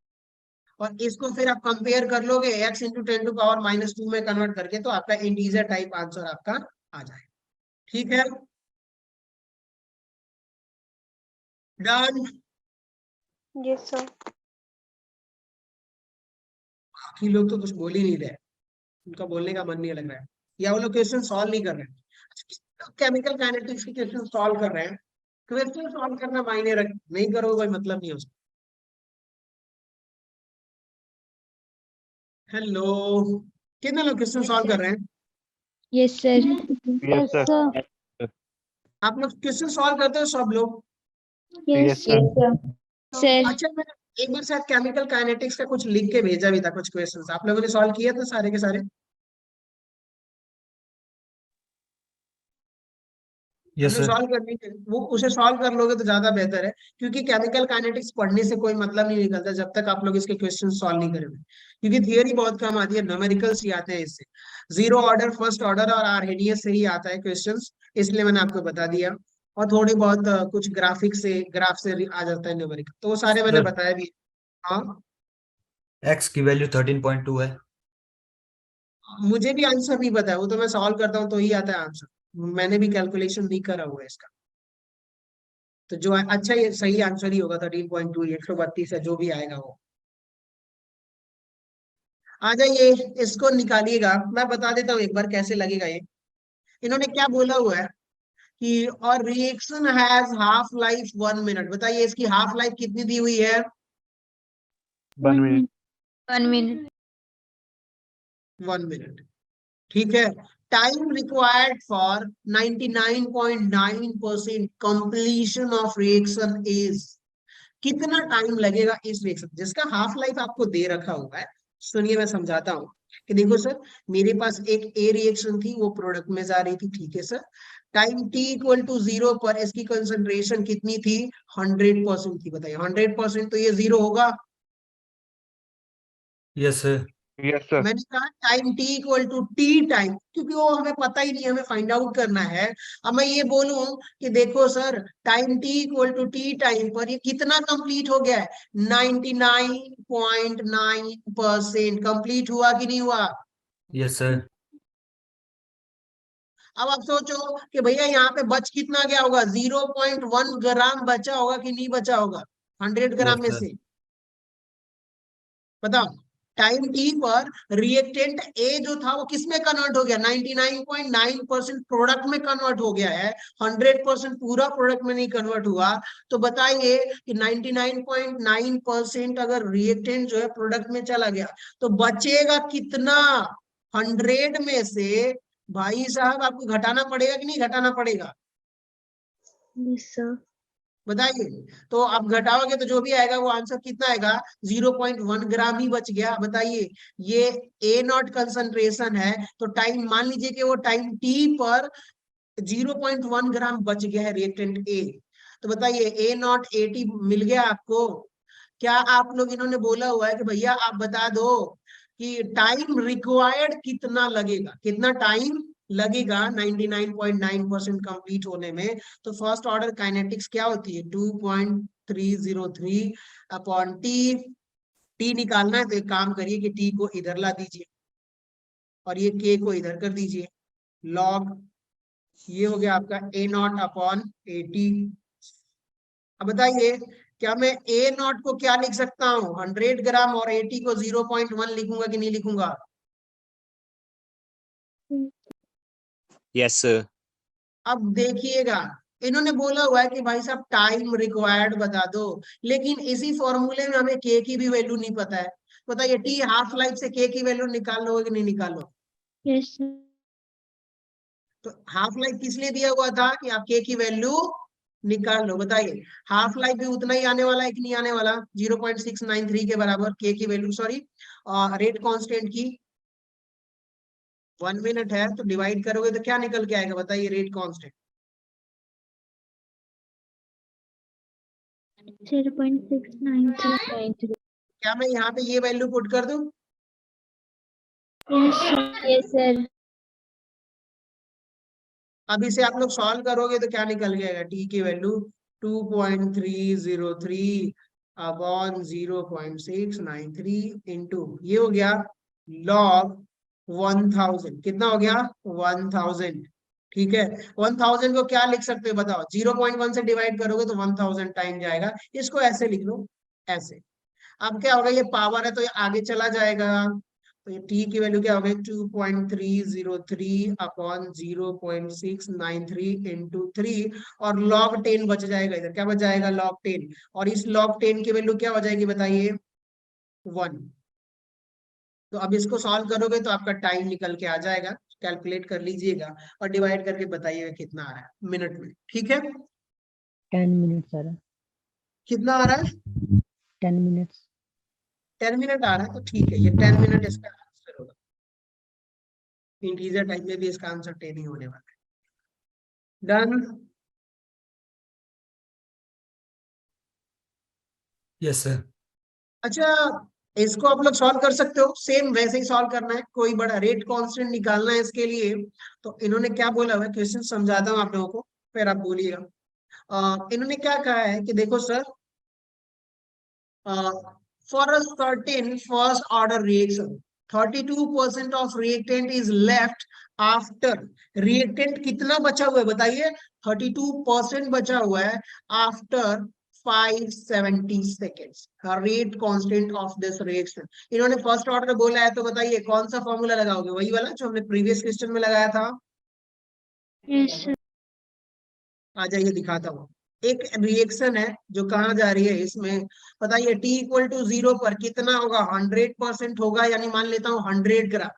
और इसको फिर आप कंपेयर कर लोगे x इंटू 10 टू पावर -2 में कन्वर्ट करके, तो आपका इंटीजर टाइप आंसर आपका आ जाएगा। ठीक है, डन। Yes, sir. बाकी लोग तो कुछ बोल ही नहीं रहे, उनका बोलने का मन नहीं लग रहा है, या वो लोग क्वेश्चन सॉल्व नहीं कर रहे हैं। केमिकल काइनेटिक्स के क्वेश्चन सॉल्व कर रहे हैं, क्वेश्चन सॉल्व करना मायने रख नहीं, करो कोई मतलब नहीं है उसका। हेलो, कितने लोग क्वेश्चन सॉल्व कर रहे हैं? Yes, sir. Yes, sir. आप लोग क्वेश्चन सॉल्व करते हो सब लोग? Yes, sir. Sir. अच्छा, मैंने एक बार शायद केमिकल काइनेटिक्स का कुछ लिख के भेजा भी था, कुछ क्वेश्चंस आप लोगों ने सॉल्व किए थे सारे के सारे? Yes sir. सॉल्व करनी है वो, उसे सॉल्व कर लोगे तो ज्यादा बेहतर है, क्योंकि केमिकल काइनेटिक्स पढ़ने से कोई मतलब नहीं निकलता जब तक आप लोग इसके क्वेश्चन सॉल्व नहीं करेंगे, क्योंकि थियरी बहुत कम आती है, न्यूमेरिकल्स ही आते हैं इससे, जीरो ऑर्डर, फर्स्ट ऑर्डर और आर्हेनियस से ही आता है क्वेश्चंस, इसलिए मैंने आपको बता दिया। और थोड़ी बहुत कुछ ग्राफिक से, ग्राफ से आ जाता है न्यूमेरिकल, तो वो सारे मैंने सर बताया भी। हाँ, एक्स की वैल्यू 13.2 है। मुझे भी आंसर नहीं पता है, वो तो मैं सॉल्व करता हूँ तो ही आता है आंसर, मैंने भी कैलकुलेशन नहीं करा हुआ है इसका, तो जो अच्छा ये सही आंसर ही होगा 13.2, 132 है जो भी आएगा वो। आ जाइए, इसको निकालिएगा, मैं बता देता हूँ एक बार कैसे लगेगा ये। इन्होंने क्या बोला हुआ है कि और reaction has half life 1 minute, बताइए इसकी हाफ लाइफ कितनी दी हुई है? 1 minute. 1 minute. 1 मिनट, ठीक है। Time required for 99.9% completion of reaction is, कितना टाइम लगेगा इस रिएक्शन, जिसका हाफ लाइफ आपको दे रखा हुआ है। सुनिए मैं समझाता हूँ कि देखो सर, मेरे पास एक ए रिएक्शन थी, वो प्रोडक्ट में जा रही थी, ठीक है sir. Time T equal to 0 पर इसकी कंसंट्रेशन कितनी थी? 100% थी, बताइए 100% तो ये 0 होगा। Yes sir. Yes, sir. मैंने कहा time T equal to T time, क्योंकि वो हमें पता ही नहीं, हमें फाइंड आउट करना है। अब मैं ये बोलूं कि देखो sir, time T equal to T time पर ये कितना कंप्लीट हो गया है? 99.9% कंप्लीट हुआ कि नहीं हुआ? Yes sir. अब आप सोचो कि भैया यहाँ पे बच कितना गया होगा? 0.1 ग्राम बचा होगा कि नहीं बचा होगा 100 ग्राम यस में सर। से? बताओ, टाइम टी पर रिएक्टेंट ए जो था वो किस में कन्वर्ट हो गया? 99.9% प्रोडक्ट में कन्वर्ट हो गया है, 100% पूरा प्रोडक्ट में नहीं कन्वर्ट हुआ। तो बताइए कि 99.9% अगर रिएक्टेंट जो है प्रोडक्ट में चला गया तो बचेगा कितना 100 में से? भाई साहब आपको घटाना पड़ेगा कि नहीं घटाना पड़ेगा? Yes, sir. बताइए। तो आप घटाओगे तो जो भी आएगा वो आंसर कितना आएगा? 0.1 ग्राम ही बच गया। बताइए, ये ए नॉट कंसंट्रेशन है, तो टाइम मान लीजिए कि वो टाइम टी पर 0.1 ग्राम बच गया है रिएक्टेंट ए। तो बताइए ए नॉट एटी मिल गया आपको? क्या आप लोग, इन्होंने बोला हुआ है कि भैया आप बता दो कि टाइम रिक्वायर्ड कितना लगेगा, कितना टाइम लगेगा 99.9% कंप्लीट होने में। तो फर्स्ट ऑर्डर काइनेटिक्स क्या होती है? 2.303 अपॉन टी। टी निकालना है तो एक काम करिए कि टी को इधर ला दीजिए और ये के को इधर कर दीजिए, लॉग ये हो गया आपका ए नॉट अपॉन 80। अब बताइए, क्या मैं ए नॉट को क्या लिख सकता हूँ? 100 ग्राम, और 80 को 0.1 लिखूंगा कि नहीं लिखूंगा? Yes, sir. अब देखिएगा, इन्होंने बोला हुआ है कि भाई साहब टाइम रिक्वायर्ड बता दो, लेकिन इसी फॉर्मूले में हमें के की भी वैल्यू नहीं पता है। बताइए टी हाफ लाइफ से के की वैल्यू निकाल लो कि नहीं निकालो? Yes, sir. तो हाफ लाइफ किस लिए दिया हुआ था कि आप के की वैल्यू निकाल लो। बताइए हाफ लाइफ भी उतना ही आने वाला है कि नहीं आने वाला? 0.693 के बराबर के की वैल्यू, सॉरी रेट कांस्टेंट की 1 मिनट है, तो डिवाइड करोगे तो क्या निकल के आएगा? बताइए रेट कांस्टेंट। 0.693. क्या मैं यहाँ पे ये वैल्यू पुट कर दूं? Yes, sir. Yes, sir. अब इसे आप लोग सॉल्व करोगे तो क्या निकल गएगा? टी की वैल्यू 2.303 अपॉन 0.693 इंटू ये हो गया लॉग 1000। कितना हो गया? 1000। ठीक है, 1000 को क्या लिख सकते हो बताओ? 0.1 से डिवाइड करोगे तो 1000 टाइम जाएगा, इसको ऐसे लिख लो, ऐसे। अब क्या होगा, ये पावर है तो ये आगे चला जाएगा, तो ये टी की वैल्यू क्या हो गई? 2.303 अपॉन 0.693 इंटू 3, और log 10 बच जाएगा इधर। क्या बच जाएगा? log 10। और इस log 10 की वैल्यू क्या हो जाएगी बताइए? 1। तो अब इसको सॉल्व करोगे तो आपका टाइम निकल के आ जाएगा, कैलकुलेट कर लीजिएगा और डिवाइड करके बताइएगा कितना आ रहा है मिनट में। ठीक है, 10 minutes आ रहा है। कितना आ रहा है? 10 minutes। 10 मिनट आ रहा है, तो ठीक है, ये 10 मिनट इसका आंसर होगा। इंटीजर टाइप में भी इसका आंसर 10 ही होने वाला है। डन। Yes sir. अच्छा, इसको आप लोग सॉल्व कर सकते हो, सेम वैसे ही सॉल्व करना है, कोई बड़ा रेट कांस्टेंट निकालना है इसके लिए। तो इन्होंने क्या बोला हुआ है, क्वेश्चन समझाता हूँ आप लोगों को, फिर आप बोलिएगा। इन्होंने क्या कहा है कि देखो sir, for a certain first order reaction 32% of reactant is left after, reactant कितना बचा हुआ है बताइए, 32% बचा हुआ है after 570 seconds, rate constant of this reaction। इन्होंने फर्स्ट ऑर्डर बोला है, तो बताइए कौन सा फॉर्मूला लगाओगे, वही वाला जो हमने प्रीवियस क्वेश्चन में लगाया था। Yes, sir. आ जाइए दिखाता हूँ। एक रिएक्शन है जो कहाँ जा रही है इसमें, बताइए t इक्वल टू 0 पर कितना होगा, 100% होगा, यानी मान लेता हूँ 100 ग्राम,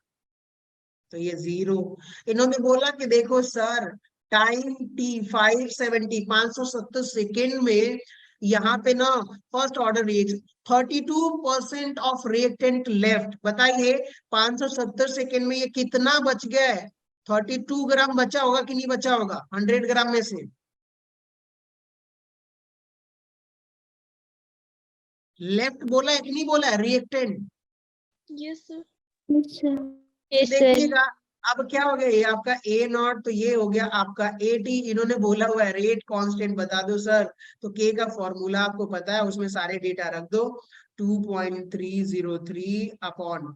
तो ये 0। इन्होंने बोला कि देखो सर, टाइम t 570 सेकेंड में यहाँ पे ना first order reaction 32% of reactant left, बताइए 570 सेकेंड में ये कितना बच गया है, 32 ग्राम बचा होगा कि नहीं बचा होगा 100 ग्राम में से। लेफ्ट बोला है कि नहीं बोला है reactant, Yes, sir. Yes, sir. Yes, sir. देखिएगा। अब क्या हो गया, ये आपका ए नॉट, तो ये हो गया आपका ए टी। इन्होंने बोला हुआ है रेट कांस्टेंट बता दो सर, तो के का फॉर्मूला आपको पता है, उसमें सारे डेटा रख दो, 2.303 अपॉन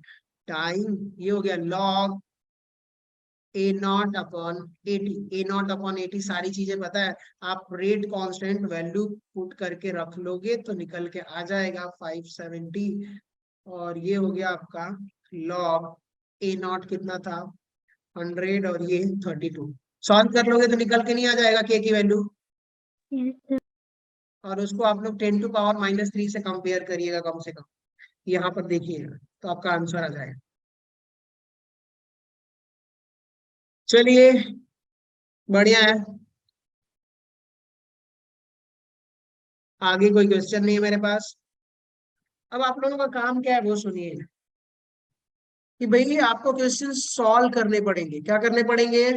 टाइम, ये हो गया log A not upon 80, A not upon 80, सारी चीजें पता है। आप रेट कांस्टेंट वैल्यू पुट करके रख लोगे तो निकल के आ जाएगा 570, और ये हो गया आपका लॉग ए नॉट कितना था 100, और ये 32। सॉल्व कर लोगे तो निकल के नहीं आ जाएगा के की वैल्यू, Yes, sir. और उसको आप लोग 10 टू पावर -3 से कंपेयर करिएगा कम से कम, यहाँ पर देखिएगा तो आपका आंसर आ जाएगा। चलिए बढ़िया है, आगे कोई क्वेश्चन नहीं है मेरे पास। अब आप लोगों का काम क्या है वो सुनिए, कि भाई आपको क्वेश्चन सॉल्व करने पड़ेंगे। क्या करने पड़ेंगे,